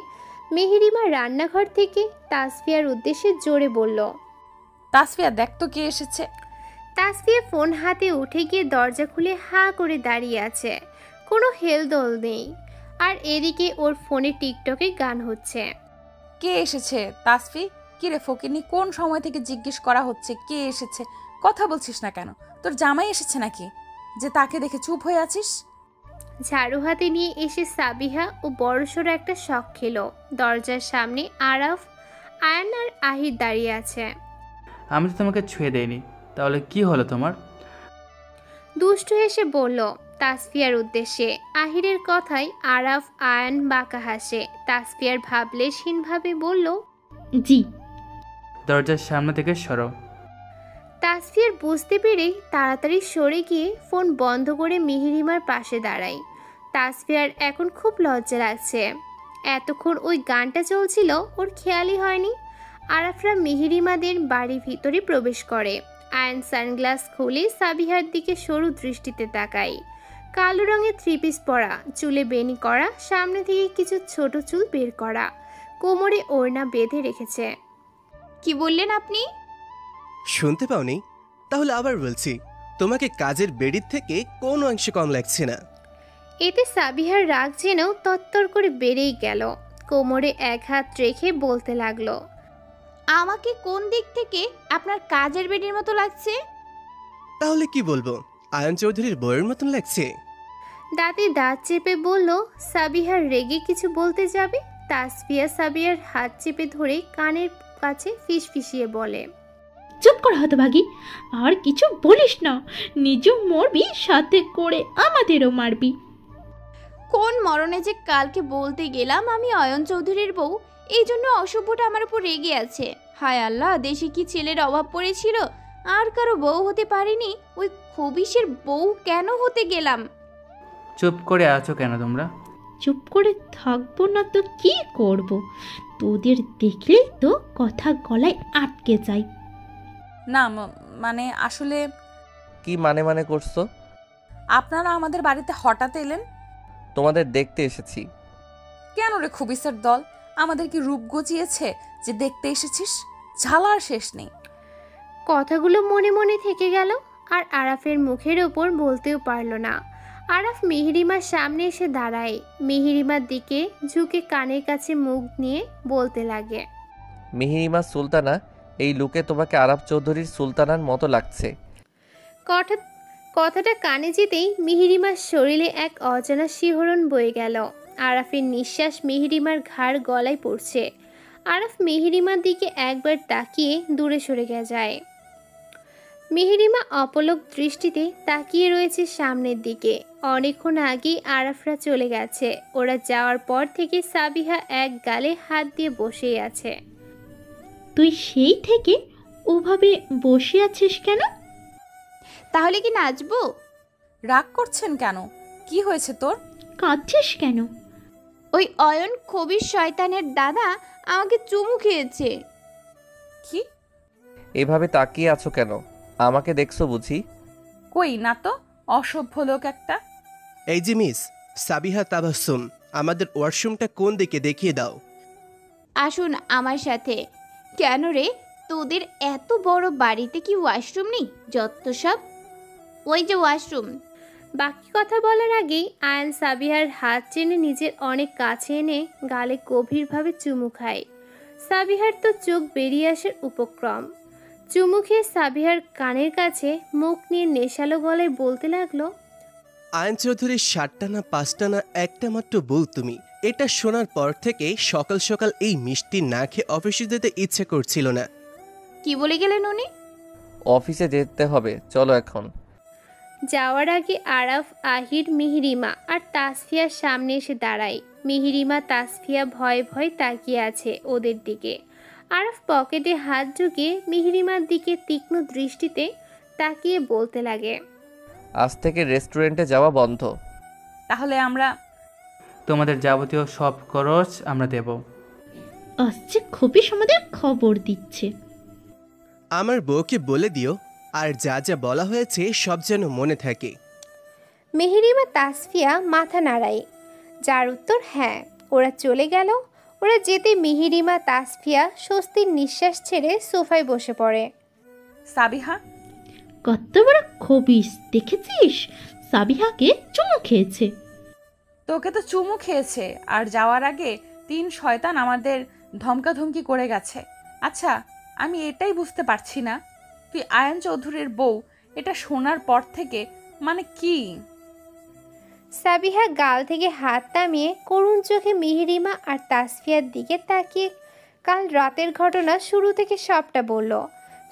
A: মিহিরিমা রান্নাঘর থেকে তাসফিয়ার উদ্দেশ্যে জোরে বলল,
C: তাসফিয়া দেখ তো কে এসেছে।
A: তাসফিয়া ফোন হাতে উঠে গিয়ে দরজা খুলে হাঁ করে দাঁড়িয়ে আছে, কোনো হেলদোল নেই। আর এদিকে ওর ফোনে টিকটকে গান হচ্ছে।
C: কে এসেছে তাসফি? কিরে ফকিনি, কোন সময় থেকে জিজ্ঞেস করা হচ্ছে কে এসেছে, কথা বলছিস না কেন? তোর জামাই এসেছে নাকি যে তাকে দেখে চুপ হয়ে আছিস?
A: ঝাড়ু হাতে নিয়ে এসে সাবিহা ও বড়সড় একটা শখ খেলো। দরজার সামনে আরাফ, আয়ন আর আহির দাঁড়িয়ে আছে।
G: আমি তো তোমাকে ছুঁয়ে দেইনি, তাহলে কি হলো তোমার?
A: দুষ্টু হেসে বলল তাসফিয়ার উদ্দেশ্যে। আহিরের কথায় আরাফ আয়ন বাঁকা হাসে। তাসফিয়ার ভাবলেশহীনভাবে বলল,
E: জি।
G: দরজার সামনে থেকে সরো।
A: তাসফিয়ার বুঝতে পেরে তাড়াতাড়ি সরে গিয়ে ফোন বন্ধ করে মিহিরিমার পাশে দাঁড়ায়। তাসফিয়ার এখন খুব লজ্জা লাগছে। এতক্ষণ ওই গানটা চলছিল, ওর খেয়ালই হয়নি। আরাফরা মিহিরিমাদের বাড়ির ভিতরে প্রবেশ করে। আয়ন সানগ্লাস খুলে সাবিহার দিকে সরু দৃষ্টিতে তাকায়। কালো রঙের থ্রি পিস পরা, চুলে বেনি করা, সামনে থেকে কিছু ছোট চুল বের করা, কোমরে ওড়না বেঁধে রেখেছে।
B: কি বললেন আপনি?
D: শুনতে পাওনি? তাহলে আবার বলছি, তোমাকে কাজের বেডির থেকে কোনো অংশে কম লাগছে না।
A: এতে সাবিহার রাগ যেন তত্তর করে বেড়েই গেল। কোমরে এক হাত রেখে বলতে লাগলো,
B: আমাকে কোন দিক থেকে আপনার কাজের বেডির মতো লাগছে?
D: তাহলে কি বলবো, আয়ন চৌধুরীর বউয়ের মতন লাগছে।
A: দাঁতে দাঁত চেপে বলল। সাবিহার রেগে কিছু বলতে যাবে, তাসফিয়া সাবিহার হাত চেপে ধরে কানের কাছে ফিসফিসিয়ে বলে,
E: চুপ কর হতভাগী, আর কিছু বলিস না। নিজেও মরবি, সাথে করে আমাদেরও মারবি।
B: কোন মরণে যে কালকে বলতে গেলাম আমি অয়ন চৌধুরীর বউ, এই জন্য অসভ্যটা আমার উপর রেগে আছে। হায় আল্লাহ, দেশে কি ছেলের অভাব পড়েছিল, আর কারো বউ হতে পারিনি, ওই খবিশের বউ কেন হতে গেলাম?
G: চুপ করে আছো কেন তোমরা?
E: চুপ করে থাকবো না তো কি করব? তোদের দেখলেই তো কথা গলায় আটকে যায়।
C: না মানে আসলে।
F: কি মানে করছো?
C: আপনারা আমাদের বাড়িতে হঠাৎ এলেন?
F: তোমাদের দেখতে এসেছি।
C: কেন রে খবিসের দল, আমাদের কি রূপ গজিয়েছে যে দেখতে এসেছিস? ঝালার শেষ নেই।
A: কথাগুলো মনে মনে থেকে গেল, আর আরাফের মুখের ওপর বলতেও পারল না। আরাফ মিহিরিমার সামনে এসে দাঁড়ায়। মিহিরিমার দিকে ঝুঁকে কানের কাছে মুখ নিয়ে বলতে লাগে,
F: মিহিরিমা সুলতানা, এই লুকে তোমাকে আরাফ চৌধুরীর সুলতানার মতো লাগছে।
A: কথাটা কানে যেতেই মিহিরিমার শরীরে এক অজানা শিহরণ বয়ে গেল। আরাফের নিঃশ্বাস মেহেরিমার ঘাড় গলায় পড়ছে। আরাফ মেহেরিমার দিকে একবার তাকিয়ে দূরে সরে যায়। মেহেরিমা অপলক দৃষ্টিতে তাকিয়ে রয়েছে সামনের দিকে। অনেকক্ষণ আগেই আরাফরা চলে গেছে। ওরা যাওয়ার পর থেকে সাবিহা এক গালে হাত দিয়ে বসেই আছে।
E: তুই সেই থেকে ওভাবে বসে আছিস কেন?
B: তাহলে কি নাচবো?
C: রাগ করছেন কেন? কি হয়েছে তোর?
E: কাঁদছিস কেন?
B: ওই অয়ন খবির শয়তানের দাদা আমাকে চুমু খেয়েছে।
C: কি?
F: এভাবে তাকিয়ে আছো কেন? আমাকে দেখছো বুঝি?
C: কই না তো, অসভ্য লোক একটা।
D: এই যে মিস সাবিহা তাবাসসুম, আমাদের ওয়াশরুমটা কোন দিকে দেখিয়ে দাও।
B: আসুন আমার সাথে। কেন রে, তোদের এত বড় বাড়িতে কি ওয়াশরুম নেই? যত সব। ওই যে ওয়াশরুম।
A: বাকি কথা বলার আগেই আয়ান সাবিহার হাত টেনে নিজের অনেক কাছে এনে গালে গভীরভাবে চুমু খায়। সাবিহার তো চোখ বেরিয়ে আসার উপক্রম। চুমু খেয়ে সাবিহার কানের কাছে মুখ নিয়ে নেশালো গলায় বলতে লাগলো,
D: আয়ন চৌধুরীর 7টা না 5টা না একটা মাত্র বউ তুমি। এটা শোনার পর থেকে সকাল সকাল এই মিষ্টি না খেয়ে অফিসে যেতে ইচ্ছে করছিল না।
B: কি বলে গেলেন উনি?
F: অফিসে যেতে হবে, চলো এখন।
A: যাওয়ার আগে আরাফ, আহির, মিহিরিমা আর তাসফিয়ার সামনে এসে দাঁড়ায়। মিহিরিমা তাসফিয়া ভয়ে ভয়ে তাকিয়ে আছে ওদের দিকে। আরাফ পকেটে হাত ঢুকিয়ে মিহিরিমার দিকে তীক্ষ্ণ দৃষ্টিতে তাকিয়ে বলতে লাগে,
F: আজ থেকে রেস্টুরেন্টে যাওয়া বন্ধ।
C: তাহলে আমরা
G: তোমাদের যাবতীয় সব খরচ আমরা দেব।
E: আসছে খবিস আমাদের খবর দিচ্ছে।
D: আমার বউকে বলে দিও, আর যা যা বলা হয়েছে সব যেন মনে থাকে।
A: মেহেরিমা তাসফিয়া মাথা নাড়ায়, যার উত্তর হ্যাঁ। ওরা চলে গেল। ওরা যেতে মেহেরিমা তাসফিয়া স্বস্তির নিঃশ্বাস ছেড়ে সোফায় বসে পড়ে।
C: সাবিহা,
E: কত বড় খবিস দেখেছিস? সাবিহাকে চুমু খেয়েছে।
C: তোকে তো চুমু খেয়েছে, আর যাওয়ার আগে 3 শয়তান আমাদের ধমকাধমকি করে গেছে। আচ্ছা, আমি এটাই বুঝতে পারছি না, তুই আয়ন চৌধুরীর বউ, এটা শোনার পর থেকে মানে কি?
A: সাবিহা গাল থেকে হাত নামিয়ে করুণ চোখে মেহেরিমা আর তাসফিয়ার দিকে তাকিয়ে কাল রাতের ঘটনা শুরু থেকে সবটা বলল।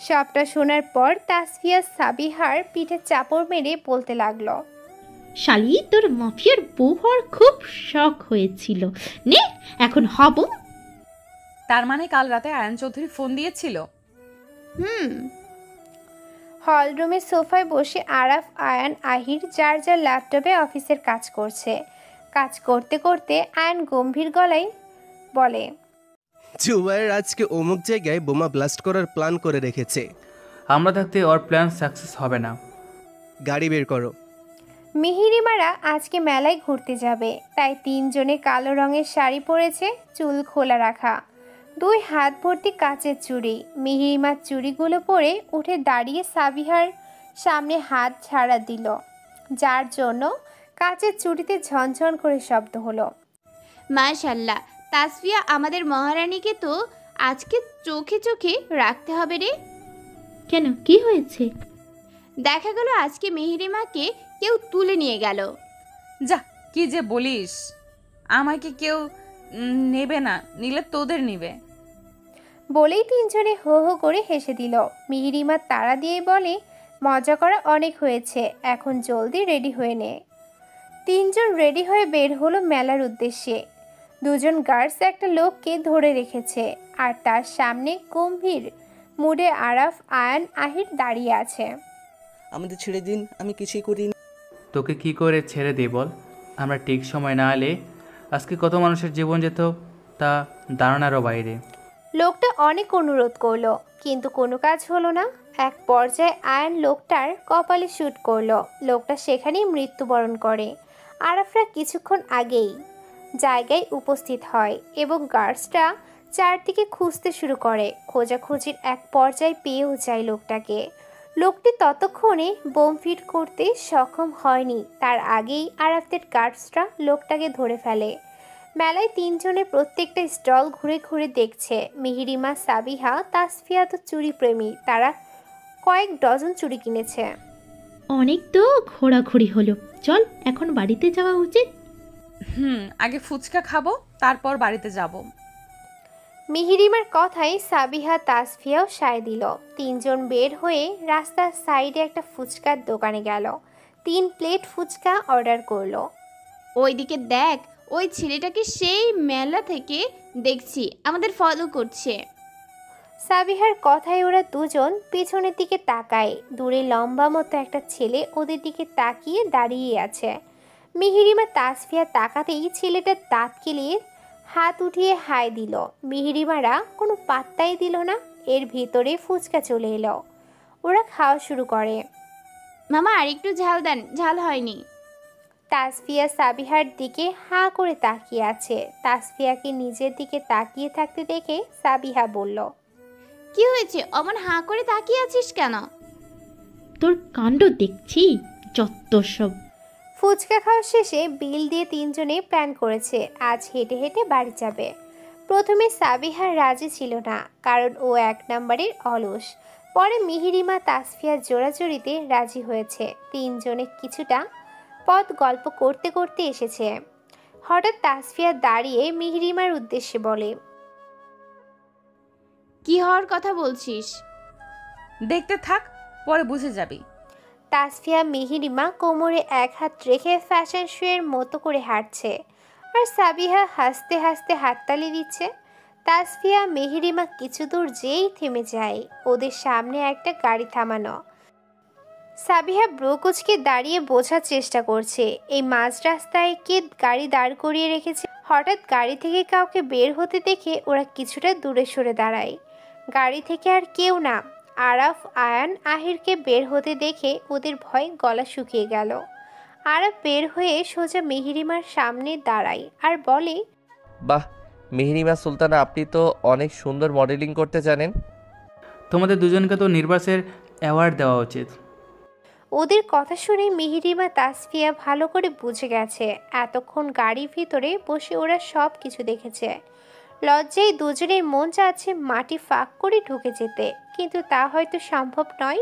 A: সবটা শোনার পর তাসফিয়া সাবিহার পিঠে চাপড় মেরে বলতে লাগলো,
E: শালি, তোর মাফিয়ার বউ হওয়ার খুব শখ হয়েছিল, নে এখন হব।
C: তার মানে কাল রাতে আয়ন চৌধুরী ফোন দিয়েছিল?
A: হলরুমের সোফায় বসে আরাফ, আয়ান, আহির যার যার ল্যাপটপে অফিসের কাজ করছে। কাজ করতে করতে আয়ান গম্ভীর গলায় বলে,
D: জুবাইর আজকে অমুক জায়গায় বোমা ব্লাস্ট করার প্ল্যান করে রেখেছে।
G: আমরা থাকতে ওর প্ল্যান সাকসেস হবে না।
D: গাড়ি বের করো।
A: মিহিরিমারা আজকে মেলায় ঘুরতে যাবে, তাই 3 জনে কালো রঙের শাড়ি পরেছে, চুল খোলা রাখা, 2 হাত ভর্তি কাচের চুড়ি। মিহিরিমার চুড়িগুলো পরে উঠে দাঁড়িয়ে সাবিহার সামনে হাত ঝাড়া দিল, যার জন্য কাচের চুড়িতে ঝনঝন করে শব্দ হলো।
B: মাশাল্লাহ, তাসফিয়া আমাদের মহারানীকে তো আজকে চোখে চোখে রাখতে হবে রে।
E: কেন, কি হয়েছে?
B: দেখা গেল আজকে মেহেরিমাকে কেউ তুলে নিয়ে গেল।
C: যা, কি যে বলিস, আমাকে কেউ নেবে না, নিলে তোদের নিবে।
A: বলেই 3 জনে হো হো করে হেসে দিল। মিহিরিমা তাড়া দিয়ে বলে, মজা করা অনেক হয়েছে, এখন জলদি রেডি হয়ে নে। 3 জন রেডি হয়ে বের হলো মেলার উদ্দেশ্যে। 2 জন গার্ডস একটা লোককে ধরে রেখেছে, আর তার সামনে গম্ভীর মুডে আরাফ, আয়ান, আহির দাঁড়িয়ে আছে।
M: আমাদের ছেড়ে দিন, আমি কিছুই করিনি।
G: তোকে কি করে ছেড়ে দিই বল? আমরা ঠিক সময় না এলে আজকে কত মানুষের জীবন যেত তা ধারণারও বাইরে।
A: লোকটা অনেক অনুরোধ করলো, কিন্তু কোনো কাজ হলো না। এক পর্যায়ে আয়ান লোকটার কপালে শ্যুট করলো। লোকটা সেখানেই মৃত্যুবরণ করে। আরাফরা কিছুক্ষণ আগেই জায়গায় উপস্থিত হয় এবং গার্ডসরা চারদিকে খুঁজতে শুরু করে। খোঁজাখুঁজির এক পর্যায়ে পেয়েও যায় লোকটাকে। লোকটি ততক্ষণে বোম ফিট করতে সক্ষম হয়নি, তার আগেই আরাফদের গার্ডসরা লোকটাকে ধরে ফেলে। মেলায় 3 জনের প্রত্যেকটা স্টল ঘুরে ঘুরে দেখছে। মিহিরিমা, সাবিহা, তাসফিয়া তো চুরি প্রেমী, তারা কয়েক ডজন চুরি কিনেছে।
E: অনেক তো ঘোরাঘুরি হলো, চল এখন বাড়িতে যাওয়া উচিত।
C: আগে ফুচকা খাবো, তারপর বাড়িতে যাব।
A: মিহিরিমার কথায় সাবিহা তাসফিয়াও সায় দিল। তিনজন বের হয়ে রাস্তার সাইডে একটা ফুচকার দোকানে গেল। 3 প্লেট ফুচকা অর্ডার করলো।
B: ওইদিকে দেখ, ওই ছেলেটাকে সেই মেলা থেকে দেখছি আমাদের ফলো করছে।
A: সাবিহার কথায় ওরা দুজন পেছনের দিকে তাকায়। দূরে লম্বা মতো একটা ছেলে ওদের দিকে তাকিয়ে দাঁড়িয়ে আছে। মিহিরিমা তাসফিয়া তাকাতেই ছেলেটার দাঁত কেলিয়ে হাত উঠিয়ে হাই দিল। মিহিরিমারা কোনো পাত্তাই দিল না। এর ভিতরে ফুচকা চলে এলো। ওরা খাওয়া শুরু করে।
B: মামা আরেকটু ঝাল দেন, ঝাল হয়নি।
A: তাসফিয়া সাবিহার দিকে হাঁ করে তাকিয়ে আছে। তাসফিয়াকে নিজের দিকে তাকিয়ে থাকতে দেখে সাবিহা বলল,
B: কি হয়েছে? অমন হাঁ করে তাকিয়ে আছিস কেন?
E: তোর কাণ্ড দেখছি, যত সব।
A: ফুচকা খাওয়া শেষে বিল দিয়ে তিনজনে প্ল্যান করেছে আজ হেঁটে হেঁটে বাড়ি যাবে। প্রথমে সাবিহার রাজি ছিল না, কারণ ও 1 নম্বরের অলস। পরে মিহিরিমা তাসফিয়ার জোড়াজোড়িতে রাজি হয়েছে। তিনজনে কিছুটা পথ গল্প করতে করতে এসেছে। হঠাৎ তাসফিয়া দাঁড়িয়ে মিহিরিমার উদ্দেশ্যে বলে,
B: কি হওয়ার কথা বলছিস?
C: দেখতে থাক, পরে বুঝে যাবি।
A: তাসফিয়া মিহিরিমা কোমরে 1 হাত রেখে ফ্যাশন শোয়ের মতো করে হাঁটছে, আর সাবিহা হাসতে হাসতে হাততালি দিচ্ছে। তাসফিয়া মিহিরিমা কিছু দূর যেই থেমে যায়, ওদের সামনে একটা গাড়ি থামানো। সাবিহা ব্রোকুচকে দাঁড়িয়ে বোঝার চেষ্টা করছে এই মাঝ রাস্তায় কে গাড়ি দাঁড় করিয়ে রেখেছে। হঠাৎ গাড়ি থেকে কাউকে বের হতে দেখে ওরা কিছুটা দূরে সরে দাঁড়ায়। গাড়ি থেকে আর কেউ না, আরাফ, আয়ান, আহিরকে বের হতে দেখে ওদের ভয়ে গলা শুকিয়ে গেল। আরাফ বের হয়ে সোজা মিহিরিমার সামনে দাঁড়ায় আর বলে,
F: বাহ মেহরিমা সুলতানা, আপনি তো অনেক সুন্দর মডেলিং করতে জানেন।
G: তোমাদের দুজনকে তো নির্বাসের অ্যাওয়ার্ড দেওয়া উচিত।
A: ওদের কথা শুনে মিহিরিমা তাসফিয়া ভালো করে বুঝে গেছে এতক্ষণ গাড়ির ভিতরে বসে ওরা সব কিছু দেখেছে। লজ্জায় দুজনের মন চাচ্ছে মাটি ফাঁক করে ঢুকে যেতে, কিন্তু তা হয়তো সম্ভব নয়।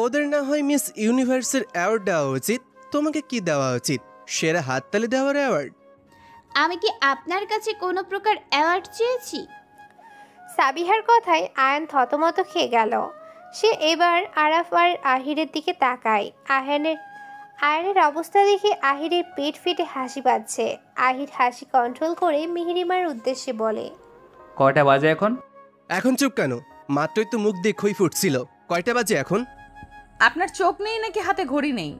D: ওদের না হয় মিস ইউনিভার্সের অ্যাওয়ার্ড দেওয়া উচিত, তোমাকে কি দেওয়া উচিত? সেরা হাততালি দেওয়ার অ্যাওয়ার্ড?
B: আমি কি আপনার কাছে কোনো প্রকার অ্যাওয়ার্ড চেয়েছি?
A: সাবিহার কথায় আয়ান থতমত খেয়ে গেল। সে এবার আরাফ আর আহিরের দিকে তাকায়। আয়ানের অবস্থা দেখে আহিরের পেট ফেটে হাসি পাচ্ছে। আহির হাসি কন্ট্রোল করে মিহিরিমার উদ্দেশ্যে বলে,
G: কয়টা বাজে এখন?
D: এখন চুপ কেন? মাত্রই তো মুখ দিয়ে খই ফুটছিল। কয়টা বাজে এখন?
C: আপনার চোখ নেই নাকি হাতে ঘড়ি নেই?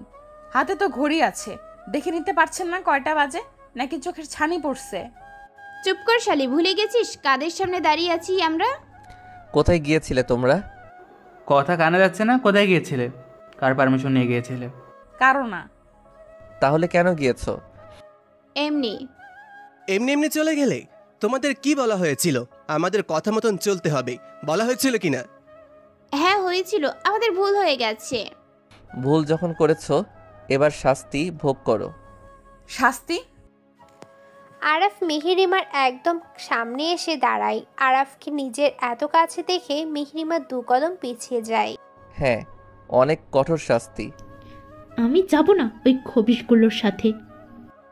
C: হাতে তো ঘড়ি আছে, দেখে নিতে পারছেন না কয়টা বাজে? নাকি চোখের ছানি পড়ছে?
B: চুপ কর শালি, ভুলে গেছিস কাদের সামনে দাঁড়িয়ে আছি আমরা?
F: কোথায় গিয়েছিলে তোমরা?
G: কথা কানে যাচ্ছে না? কোথায় গিয়েছিলে? কার পারমিশন নিয়ে গিয়েছিলে?
C: কারো না।
F: তাহলে কেন গিয়েছো?
B: এমনি
D: এমনি চলে গেলে? তোমাদের কি বলা হয়েছিল? আমাদের কথা মতন চলতে হবে, বলা হয়েছিল কিনা?
B: হ্যাঁ হয়েছিল, আমাদের ভুল হয়ে গেছে।
F: ভুল যখন করেছো এবার শাস্তি ভোগ করো।
C: শাস্তি?
A: আরাফ মিহিরিমার একদম সামনে এসে দাঁড়ায়। আরাফকে নিজের এত কাছে দেখে মিহিরিমা 2 কদম পিছিয়ে যায়।
F: হ্যাঁ, অনেক কঠোর শাস্তি।
E: আমি যাব না ওই খবিশগুলোর সাথে।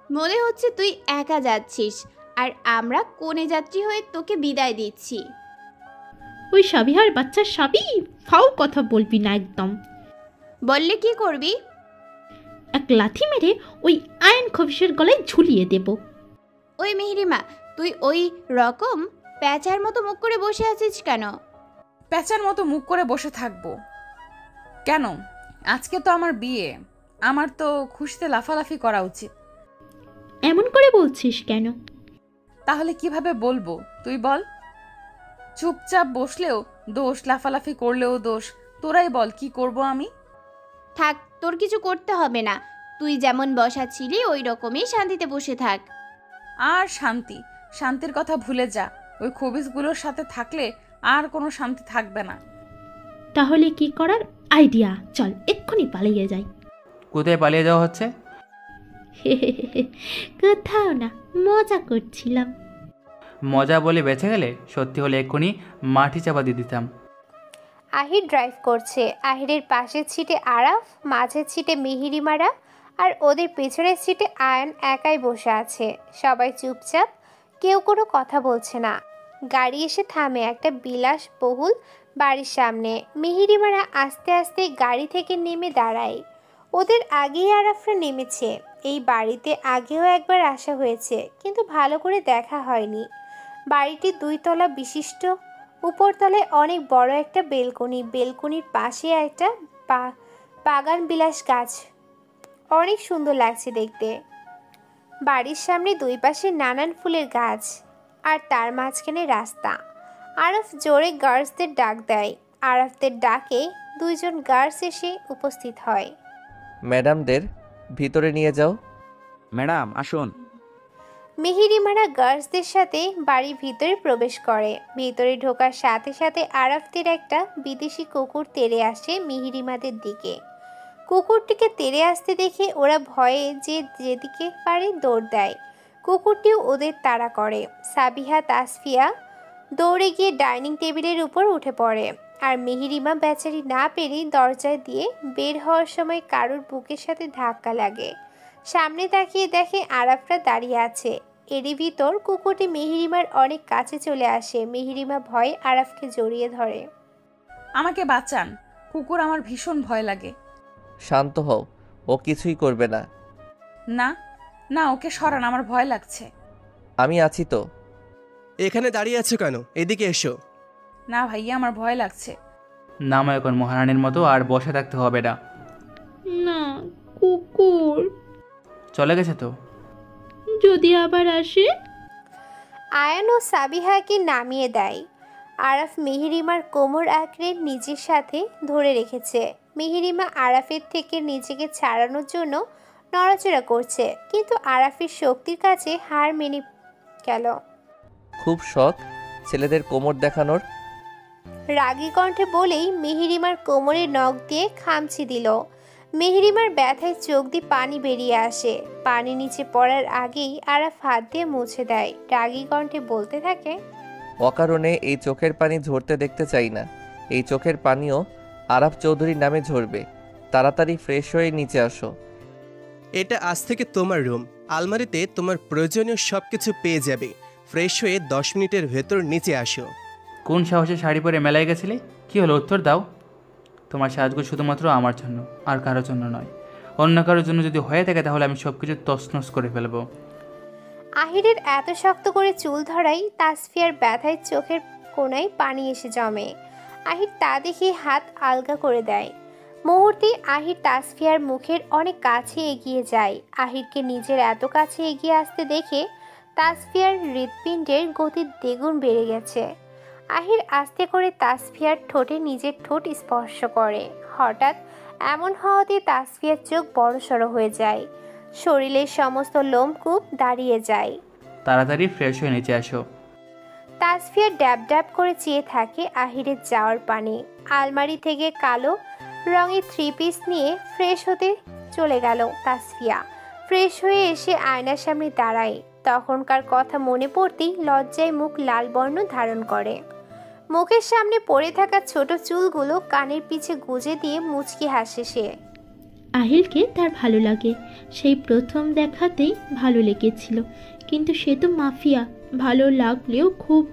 B: মনে হচ্ছে তুই একা যাচ্ছিস, আর আমরা কোণে যাত্রী হয়ে তোকে বিদায় দিচ্ছি।
E: ওই সাবিহার বাচ্চা সাবি, ফাও কথা বলবি না একদম।
B: বললে কি করবি?
E: এক লাথি মেরে ওই আয়ন খবিশের গলায় ঝুলিয়ে দেব।
B: ওই মিহিরিমা, তুই ওই রকম প্যাঁচার মতো মুখ করে বসে আছিস কেন?
C: প্যাঁচার মতো মুখ করে বসে থাকবো কেন? আজকে তো আমার বিয়ে, আমার তো খুশিতে লাফালাফি করা উচিত।
E: এমন করে বলছিস কেন?
C: তাহলে কিভাবে বলবো তুই বল? চুপচাপ বসলেও দোষ, লাফালাফি করলেও দোষ। তোরাই বল কি করব আমি?
B: থাক, তোর কিছু করতে হবে না। তুই যেমন বসা ছিলি ওই রকমই শান্তিতে বসে থাক।
C: আর শান্তি? শান্তির কথা ভুলে যা। ওই খবিসগুলোর সাথে থাকলে আর কোনো শান্তি থাকবে না।
E: তাহলে কি করার আইডিয়া? চল এক্ষুনি পালিয়ে যাই।
G: কোথায় পালিয়ে যাওয়া হচ্ছে?
E: কোথাও না, মজা করছিলাম।
G: মজা বলে বেঁচে গেলে সত্যি হলে এক্ষুনি মাটি চাপা দিয়ে দিতাম।
A: আহির ড্রাইভ করছে। আহিরের পাশের সিটে আরাফ, মাঝের সিটে মিহিরিমারা আর ওদের পেছনের সিটে আয়ান একাই বসে আছে। সবাই চুপচাপ, কেউ কোনো কথা বলছে না। গাড়ি এসে থামে একটা বিলাসবহুল বাড়ির সামনে। মেহেরিমারা আস্তে আস্তে গাড়ি থেকে নেমে দাঁড়ায়। ওদের আগেই আরাফরা নেমেছে। এই বাড়িতে আগেও একবার আসা হয়েছে, কিন্তু ভালো করে দেখা হয়নি। বাড়িটি 2 তলা বিশিষ্ট, উপরতলায় অনেক বড় একটা বেলকনি, বেলকনির পাশে একটা বাগান বিলাস গাছ, অনেক সুন্দর লাগছে দেখতে। বাড়ির সামনে 2 পাশে নানান ফুলের গাছ, আর তার মাঝখানে রাস্তা। আরাফ জোরে গার্লসদের ডাক দেয়। আরাফদের ডাকে 2 জন গার্লস এসে উপস্থিত হয়।
F: ম্যাডামদের ভিতরে নিয়ে যাও।
K: ম্যাডাম আসুন।
A: মেহেরিমারা গার্লসদের সাথে বাড়ির ভিতরে প্রবেশ করে। ভিতরে ঢোকার সাথে সাথে আরাফদের একটা বিদেশি কুকুর তেড়ে আসে মেহেরিমাদের দিকে। কুকুরটিকে তেড়ে আসতে দেখে ওরা ভয়ে যেদিকে পারে দৌড় দেয়। কুকুরটিও ওদের তাড়া করে। সাবিহা তাসফিয়া দৌড়ে গিয়ে ডাইনিং টেবিলের উপর উঠে পড়ে। আর মেহেরিমা বেচারি না পেরে দরজায় দিয়ে বের হওয়ার সময় কারোর বুকের সাথে ধাক্কা লাগে। সামনে তাকিয়ে দেখে আরাফরা দাঁড়িয়ে আছে। এরই ভিতর কুকুরটি মেহেরিমার অনেক কাছে চলে আসে। মেহেরিমা ভয়ে আরাফকে জড়িয়ে ধরে।
C: আমাকে বাঁচান, কুকুর আমার ভীষণ ভয় লাগে।
F: শান্ত হও, ও কিছুই করবে না।
C: না না, ওকে সরান, আমার ভয় লাগছে।
F: আমি আছি তো।
D: এখানে দাঁড়িয়ে আছো কেন? এদিকে এসো।
C: না ভাইয়া, আমার ভয় লাগছে।
G: নামায়কন মহারানীর মতো আর বসে থাকতে হবে না।
E: না, কুকুর
G: চলে গেছে তো।
E: যদি আবার আসে?
A: আয়ান ও সাবিহাকে নামিয়ে দেয়। আরাফ মেহেরিমার কোমর আঁকড়ে নিজের সাথে ধরে রেখেছে। মেহেরিমা আরাফের থেকে নিজেকে ছাড়ানোর জন্য নড়াচড়া করছে, কিন্তু আরাফের শক্তির কাছে হার মেনে গেল।
F: খুব শখ ছেলেদের কোমর দেখানোর।
A: রাগী কণ্ঠে বলেই মেহেরিমার কোমরে নখ দিয়ে খামচি দিল। মেহেরিমার ব্যথায় চোখ দিয়ে পানি বেরিয়ে আসে। পানি নিচে পড়ার আগেই আরাফ হাত দিয়ে মুছে দেয়। রাগী কণ্ঠে বলতে থাকে,
F: অকারণে এই চোখের পানি ঝরতে দেখতে চাই না। এই চোখের পানিও আরাফ চৌধুরীর নামে ঝরবে। তাড়াতাড়ি ফ্রেশ হয়ে নিচে আসো।
D: এটা আজ থেকে তোমার রুম। আলমারিতে তোমার প্রয়োজনীয় সব কিছু পেয়ে যাবে। ফ্রেশ হয়ে 10 মিনিটের ভেতর নিচে আসো।
G: কোন সাহসে শাড়ি পরে মেলায় গেছিলে? কি হলো, উত্তর দাও। তোমার সাজগোজ শুধুমাত্র আমার জন্য, আর কারোর জন্য নয়। অন্য কারোর জন্য যদি হয়ে থাকে তাহলে আমি সব কিছু তছনছ করে ফেলবো।
A: আহিরের এত শক্ত করে চুল ধরাই তাসফিয়ার ব্যথায় চোখের কোণায় পানি এসে জমে। আহির তা দেখে হাত আলগা করে দেয়। মুহূর্তে আহির তাসফিয়ার মুখের অনেক কাছে এগিয়ে যায়। আহিরকে নিজের এত কাছে এগিয়ে আসতে দেখে তাসফিয়ার হৃৎপিণ্ডের গতি দ্বিগুণ বেড়ে গেছে। আহির আস্তে করে তাসফিয়ার ঠোঁটে নিজের ঠোঁট স্পর্শ করে। হঠাৎ এমন হওয়াতে তাসফিয়ার চোখ বড়সড় হয়ে যায়। শরীরের সমস্ত লোমকূপ দাঁড়িয়ে যায়।
G: তাড়াতাড়ি ফ্রেশ হয়ে নিচে আসো।
A: তাসফিয়া ড্যাব ড্যাব করে চেয়ে থাকে আহিরের যাওয়ার পানে। আলমারি থেকে কালো রঙের 3 পিস নিয়ে ফ্রেশ হতে চলে গেল তাসফিয়া। ফ্রেশ হয়ে এসে আয়নার সামনে দাঁড়ায়। তখনকার কথা মনে পড়তেই লজ্জায় মুখ লাল বর্ণ ধারণ করে। মুখের সামনে পড়ে থাকা ছোট চুলগুলো কানের পিছে গুজে দিয়ে মুচকি হাসে সে।
E: আহিলকে তার ভালো লাগে, সেই প্রথম দেখাতেই ভালো লেগেছিল। কিন্তু সে তো মাফিয়া। ভালো লাগলেও খুব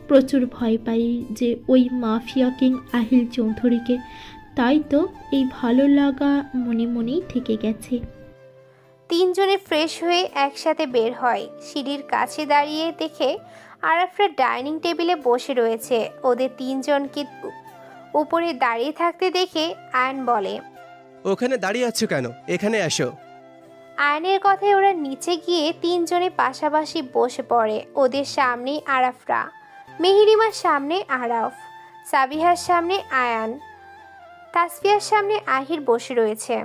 E: প্রচুর ভয় পাই যে ওই মাফিয়া কিং আহিল চৌধুরীকে। তাই তো এই ভালো লাগা মনে মনেই থেকে গেছে।
A: 3 জনে ফ্রেশ হয়ে একসাথে বের হয়। সিঁড়ির কাছে দাঁড়িয়ে দেখে আরাফরা ডাইনিং টেবিলে বসে রয়েছে। ওদের 3 জনকে উপরে দাঁড়িয়ে থাকতে দেখে আয়ন বলে,
D: ওখানে দাঁড়িয়ে আছো কেন? এখানে আসো।
A: আয়নের কথায় ওরা নিচে গিয়ে 3 জনে পাশাপাশি বসে পড়ে। ওদের সামনে আরাফরা, মেহেরিমার সামনে আরাফ, সাবিহার সামনে আয়ান, তাসফিয়ার সামনে আহির বসে রয়েছে।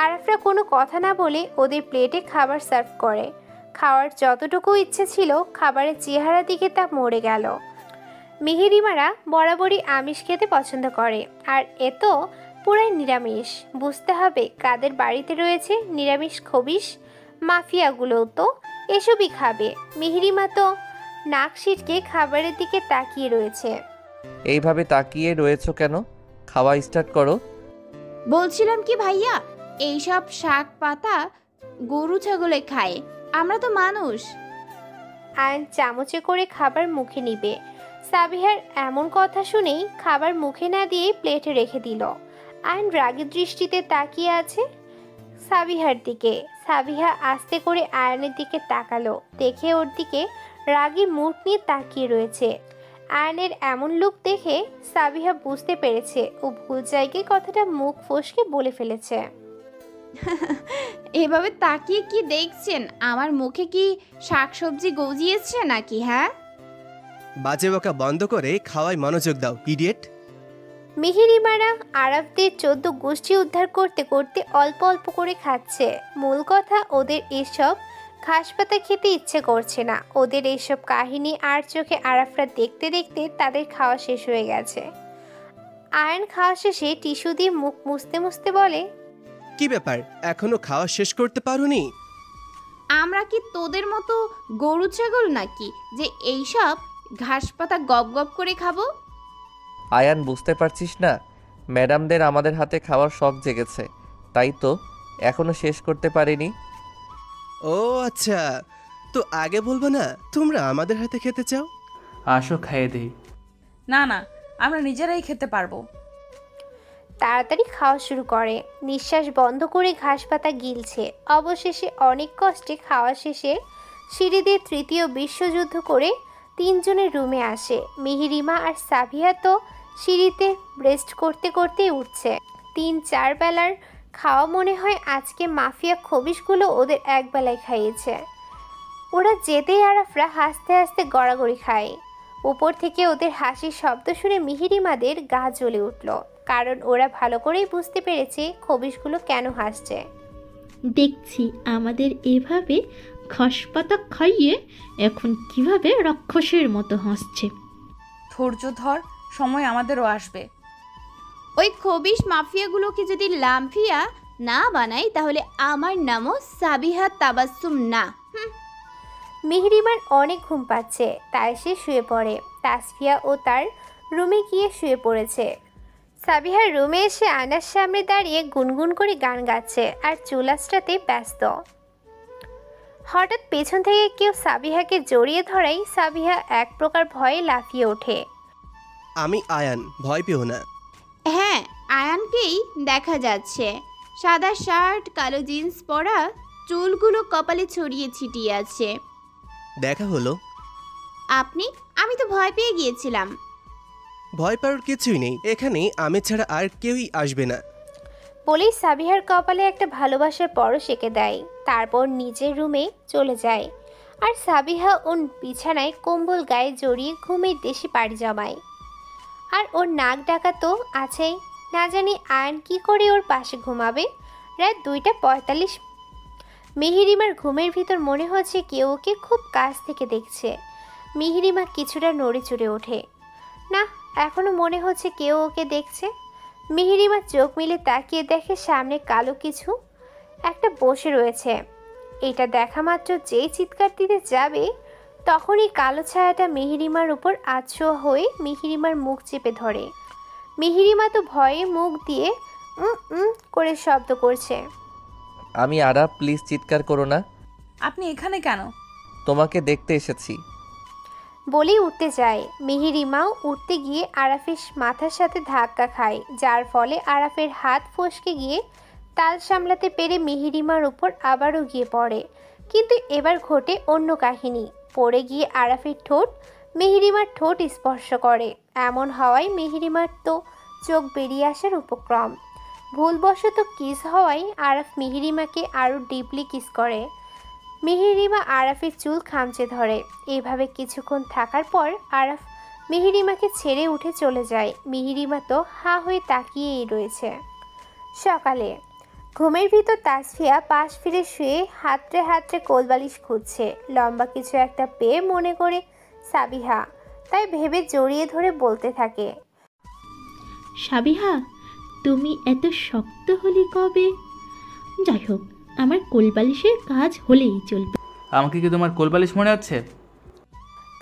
A: আরাফরা কোনো কথা না বলে ওদের প্লেটে খাবার সার্ভ করে। খাওয়ার যতটুকু ইচ্ছে ছিল খাবারের চেহারা দিকে তা মরে গেল। মেহেরিমারা বরাবরই আমিষ খেতে পছন্দ করে, আর এ তো পুরাই নিরামিষ। বুঝতে হবে কাদের বাড়িতে রয়েছে নিরামিষ খবিশ। মাফিয়াগুলোও তো এসবই খাবে। মেহেরিমা তো নাক সিটকে খাবারের দিকে তাকিয়ে রয়েছে।
F: এইভাবে তাকিয়ে রয়েছো কেন? খাওয়া স্টার্ট করো।
B: বলছিলাম কি ভাইয়া, এইসব শাক পাতা গরু ছাগলে খায়, আমরা তো মানুষ।
A: আয়ন চামচে করে খাবার মুখে নিবে। সাবিহার এমন কথা শুনেই খাবার মুখে না দিয়ে প্লেটে রেখে দিল। আয়ন রাগী দৃষ্টিতে তাকিয়ে আছে সাবিহার দিকে। সাবিহা আস্তে করে আয়নের দিকে তাকালো, দেখে ওর দিকে রাগী মুখ নিয়ে তাকিয়ে রয়েছে। আয়নের এমন লুক দেখে সাবিহা বুঝতে পেরেছে ও ভুল জায়গায় কথাটা মুখ ফসকে বলে ফেলেছে।
B: এভাবে তাকিয়ে কি দেখছেন? আমার মুখে কি শাকসবজি গজিয়েছে নাকি? হ্যাঁ,
D: বাজে বকা বন্ধ করে খাওয়ায় মনোযোগ দাও, ইডিয়েট।
A: মিহিরিমারা আরাফদের 14 গোষ্ঠী উদ্ধার করতে করতে অল্প অল্প করে খাচ্ছে। মূল কথা, ওদের এসব ঘাস পাতা খেতে ইচ্ছে করছে না। ওদের এইসব কাহিনী আর চোখে আরাফরা দেখতে দেখতে তাদের খাওয়া শেষ হয়ে গেছে। আয়ন খাওয়া শেষে টিস্যু দিয়ে মুখ মুছতে মুছতে বলে,
D: কি ব্যাপার, এখনো খাওয়া শেষ করতে পারোনি?
B: আমরা কি তোদের মতো গরু ছাগল নাকি যে এইসব ঘাস পাতা গপ গপ করে খাবো?
F: আয়ান, বুঝতে পারছিস না, ম্যাডামদের আমাদের হাতে খাওয়ার শখ জেগেছে, তাই তো এখনো শেষ করতে পারিনি।
D: ও আচ্ছা, তো আগে বলবো না তোমরা আমাদের হাতে খেতে চাও?
G: আসো খাইয়ে দেই।
C: না না, আমরা নিজেরাই খেতে পারবো।
A: তাড়াতাড়ি খাওয়া শুরু করে। নিঃশ্বাস বন্ধ করে ঘাস পাতা গিলছে। অবশেষে অনেক কষ্টে খাওয়া শেষে সিঁড়ি দিয়ে 3য় বিশ্বযুদ্ধ করে 3 জনের রুমে আসে। মিহিরিমা আর সাবিহা তো সিঁড়িতে ব্রেস্ট করতে করতেই উঠছে। 3-4 বেলার খাওয়া মনে হয় আজকে মাফিয়া খবিশগুলো ওদের একবেলায় খাইয়েছে। ওরা যেতেই আরাফরা হাসতে হাসতে গড়াগড়ি খায়। উপর থেকে ওদের হাসির শব্দ শুনে মিহিরিমাদের গা জ্বলে উঠল, কারণ ওরা ভালো করেই বুঝতে পেরেছে খবিশগুলো কেন হাসছে।
E: দেখছি আমাদের এভাবে ঘাস পাতা খাইয়ে এখন কিভাবে রাক্ষসের মতো হাসছে।
C: ধৈর্য ধর, সময় আমাদেরও আসবে।
B: ওই খবিশ মাফিয়াগুলোকে যদি লাম্ফিয়া না বানাই তাহলে আমার নামও সাবিহা তাবাসসুম না।
A: মিহিরিমার অনেক ঘুম পাচ্ছে, তাই সে শুয়ে পড়ে। তাসফিয়া ও তার রুমে গিয়ে শুয়ে পড়েছে। সাবিহার রুমে এসে আয়নার সামনে দাঁড়িয়ে গুনগুন করে গান গাচ্ছে আর চুল আঁচড়াতে ব্যস্ত। হঠাৎ পেছন থেকে কেউ সাবিহাকে জড়িয়ে ধরাই সাবিহা এক প্রকার ভয়ে লাফিয়ে ওঠে।
D: আমি আয়ান, ভয় পেও না।
B: হ্যাঁ, আয়ানকেই দেখা যাচ্ছে। সাদা শার্ট, কালো জিন্স পরা, চুলগুলো কপালে ছড়িয়ে ছিটিয়ে আছে।
D: দেখা হলো।
B: আপনি? আমি তো ভয় পেয়ে গিয়েছিলাম।
D: ভয় পাওয়ার কিছুই নেই, এখানে আমি ছাড়া আর কেউই আসবে না।
A: বলেই সাবিহার কপালে একটা ভালোবাসার পরশ এঁকে দেয়। তারপর নিজের রুমে চলে যায় আর সাবিহা ওর বিছানায় কম্বল গায়ে জড়িয়ে ঘুমের দেশে পাড়ি জমায়। আর ওর নাক ডাকা তো আছেই, না জানি আয়ন কি করে ওর পাশে ঘুমাবে। রাত 2:45। মিহিরিমার ঘুমের ভিতর মনে হচ্ছে কেউ ওকে খুব কাছ থেকে দেখছে। মিহিরিমা কিছুটা নড়ে চড়ে ওঠে। না, এখনো মনে হচ্ছে কেউ ওকে দেখছে। মিহিরিমা চোখ মিলে তাকিয়ে দেখে সামনে কালো কিছু একটা বসে রয়েছে। এটা দেখা মাত্র যেই চিৎকার দিতে যাবে তখনই কালো ছায়াটা মিহিরিমার উপর আছড়ে হয়ে মিহিরিমার মুখ চেপে ধরে। মিহিরিমা তো ভয়ে মুখ দিয়ে করে শব্দ করছে।
F: আমি আরাফ, প্লিজ চিৎকার করো না।
C: আপনি এখানে কেন?
F: তোমাকে দেখতে এসেছি।
A: বলেই উঠতে যায়। মিহিরিমাও উঠতে গিয়ে আরাফের মাথার সাথে ধাক্কা খায়, যার ফলে আরাফের হাত ফসকে গিয়ে তাল সামলাতে পেরে মিহিরিমার উপর আবারও গিয়ে পড়ে। কিন্তু এবার ঘটে অন্য কাহিনী। পড়ে গিয়ে আরাফের ঠোঁট মিহিরিমার ঠোঁট স্পর্শ করে। এমন হওয়ায় মিহিরিমার তো চোখ বেরিয়ে আসার উপক্রম। ভুলবশত কিস হওয়ায় আরাফ মিহিরিমাকে আরও ডিপলি কিস করে। মিহিরিমা আরাফের চুল খামচে ধরে। এভাবে কিছুক্ষণ থাকার পর আরাফ মিহিরিমাকে ছেড়ে উঠে চলে যায়। মিহিরিমা তো হা হয়ে তাকিয়েই রয়েছে। সকালে ঘুমের ভিতর তাসফিয়া পাশ ফিরে শুয়ে হাতড়ে হাতড়ে কোলবালিশ খুঁজছে। লম্বা কিছু একটা পেয়ে মনে করে সাবিহা, তাই ভেবে জড়িয়ে ধরে বলতে থাকে,
E: সাবিহা, তুমি এত শক্ত হলে কবে? যাই হোক, আমার কোলবালিশের কাজ হলেই চলবে।
G: আমাকে কি তোমার কোলবালিশ মনে হচ্ছে?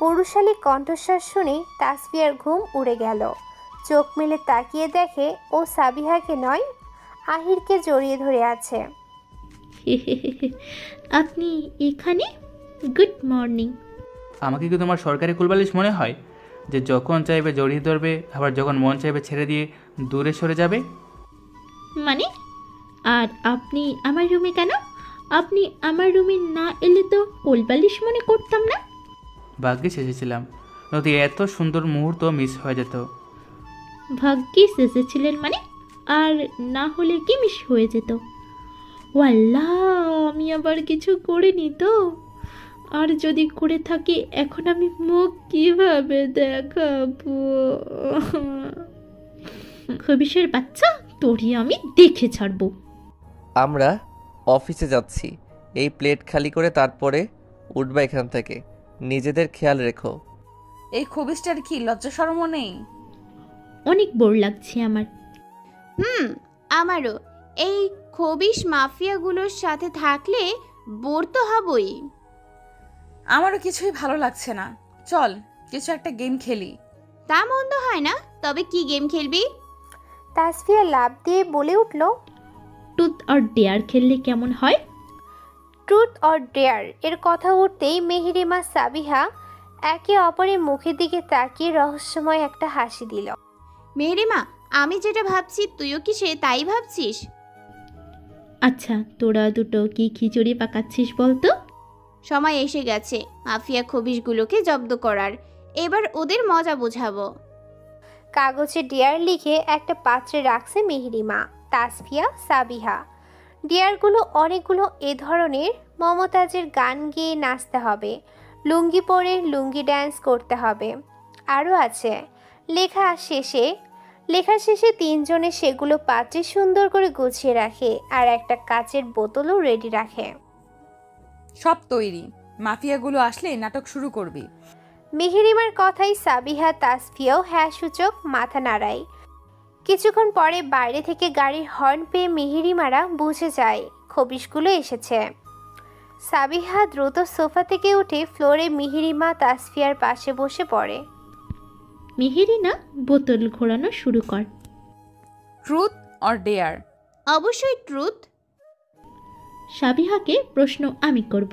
A: পুরুষালী কণ্ঠস্বর শুনে তাসফিয়ার ঘুম উড়ে গেল। চোখ মেলে তাকিয়ে দেখে ও সাবিহাকে নয় আহিরকে জড়িয়ে ধরে আছে।
E: আপনি এখানে? Good morning.
G: আমাকে কি তোমার সরকারি কুলবালিশ মনে হয় যে যখন চাইবে জড়িয়ে ধরবে, আবার যখন মন চাইবে ছেড়ে দিয়ে দূরে সরে যাবে?
E: মানে? আর আপনি আমার রুমে কেন? আপনি আমার রুমে না এলে তো কোলবালিশ মনে করতাম না।
G: ভাগ্যিস এসেছিলাম, নদী এত সুন্দর মুহূর্ত মিস হয়ে যেত।
E: ভাগ্যিস এসেছিলেন মানে? আর না হলে কি মিস হয়ে যেত? ওয়াল্লাহ, আমি আবার কিছু করিনি তো? আর যদি করে থাকি এখন আমি মুখ কিভাবে দেখাবো? খবিশের বাচ্চা, তোরই আমি দেখে ছাড়বো।
F: আমরা অফিসে যাচ্ছি, এই প্লেট খালি করে তারপরে উঠবা এখান থেকে। নিজেদের খেয়াল রেখো।
C: এই খবিসটার কি লজ্জা শরমও নেই?
E: অনেক বোর লাগছে আমার।
B: আমারও। এই খবিশ মাফিয়াগুলোর সাথে থাকলে বোর তো হবই।
C: আমারও কিছুই ভালো লাগছে না। চল কিছু একটা গেম খেলি।
B: তা মন্দ হয় না, তবে কি গেম খেলবি?
A: তাসফিয়া লাফ দিয়ে বলে উঠল,
E: টুথ আর ডেয়ার খেললে কেমন হয়?
A: ট্রুথ অর ডেয়ার এর কথা উঠতেই মেহেরিমা সাবিহা একে অপরের মুখের দিকে তাকিয়ে রহস্যময় একটা হাসি দিল।
B: মেহেরিমা, আমি যেটা ভাবছি তুইও কি সে তাই ভাবছিস?
E: আচ্ছা, তোরা দুটো কি খিচুড়ি পাকাচ্ছিস বলতো?
B: সময় এসে গেছে মাফিয়া খবিশগুলোকে জব্দ করার। এবার ওদের মজা বোঝাবো।
A: কাগজে ডেয়ার লিখে একটা পাত্রে রাখছে মেহেরিমা, তাসফিয়া, সাবিহা। ডেয়ারগুলো অনেকগুলো এ ধরনের। মমতাজের গান গেয়ে নাচতে হবে, লুঙ্গি পরে লুঙ্গি ড্যান্স করতে হবে। আরও আছে লেখা শেষে তিনজনে সেগুলো পাত্রে সুন্দর করে গুছিয়ে রাখে আর একটা কাচের বোতলও রেডি রাখে।
C: সব তৈরি, মাফিয়াগুলো আসলে নাটক শুরু করবি।
A: মেহেরিমার কথাই সাবিহা তাসফিয়াও হ্যাঁ সূচক মাথা নাড়ায়। কিছুক্ষণ পরে বাইরে থেকে গাড়ির হর্ন পেয়ে মেহেরিমারা বুঝে যায় খবিশগুলো এসেছে। সাবিহা দ্রুত সোফা থেকে উঠে ফ্লোরে মেহেরিমা তাসফিয়ার পাশে বসে পড়ে।
E: মেহেরিনা, বোতল ঘোরানো শুরু কর।
C: Truth or dare?
B: অবশ্যই ট্রুথ।
E: সাবিহাকে প্রশ্ন আমি করব।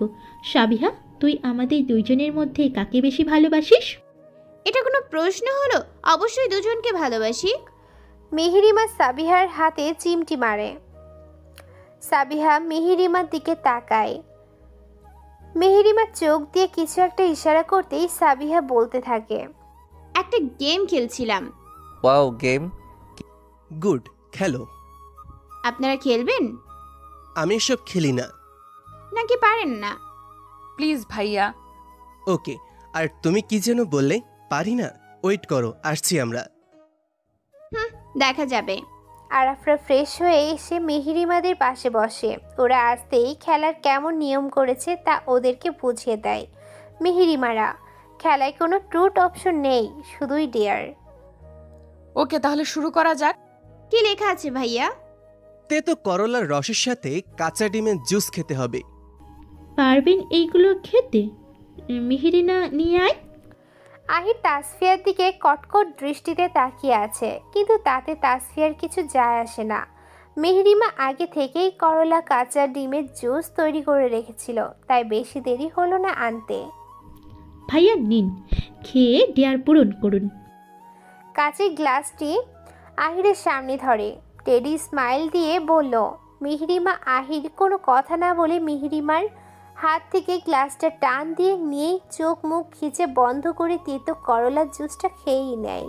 E: সাবিহা, তুই আমাদের দুইজনের মধ্যে কাকে বেশি ভালোবাসিস?
B: এটা কোনো প্রশ্ন হলো? অবশ্যই দুজনকে ভালোবাসি।
A: মেহেরিমা সাবিহার হাতে চিমটি মারে। সাবিহা মেহেরিমার দিকে তাকায়। মেহেরিমা চোখ দিয়ে কিছু একটা ইশারা করতেই সাবিহা বলতে থাকে,
B: একটা গেম খেলছিলাম।
F: Wow, game?
D: গুড, খেলো।
B: আপনারা খেলবেন?
D: আমি এসব খেলি না।
B: নাকি পারেন না?
C: প্লিজ ভাইয়া।
D: ওকে, আর তুমি কি যেন বললে? পারি না? ওয়েট করো, আসছি আমরা।
B: দেখা যাবে।
A: আরাফরা ফ্রেশ হয়ে এসে মেহেরিমাদের পাশে বসে। ওরা আসতেই খেলার কেমন নিয়ম করেছে তা ওদেরকে বুঝিয়ে দেয়। মেহেরিমারা, খেলায় কোনো ট্রুথ অপশন নেই, শুধুই ডেয়ার।
C: ওকে, তাহলে শুরু করা যাক।
B: কি লেখা আছে ভাইয়া?
D: তেতো করলার রসের সাথে কাঁচা ডিমের জুস খেতে হবে।
E: পারবেন এইগুলো খেতে? মেহেরিনা, নিয়ে আয়।
A: আহির তাসফিয়ার দিকে কটকট দৃষ্টিতে তাকিয়ে আছে, কিন্তু তাতে তাসফিয়ার কিছু যায় আসে না। মেহেরিমা আগে থেকেই করলা কাঁচা ডিমের জুস তৈরি করে রেখেছিল, তাই বেশি দেরি হলো না আনতে।
E: ভাইয়া নিন, খেয়ে ডেয়ার পূরণ করুন।
A: কাঁচের গ্লাসটি আহিরের সামনে ধরে টেডি স্মাইল দিয়ে বলল। মেহেরিমা আহির কোনো কথা না বলে মেহেরিমার হাত থেকে গ্লাসটা টান দিয়ে নিয়ে চোখ মুখ খিচে বন্ধ করে তেতো করলার জুসটা খেয়েই নেয়।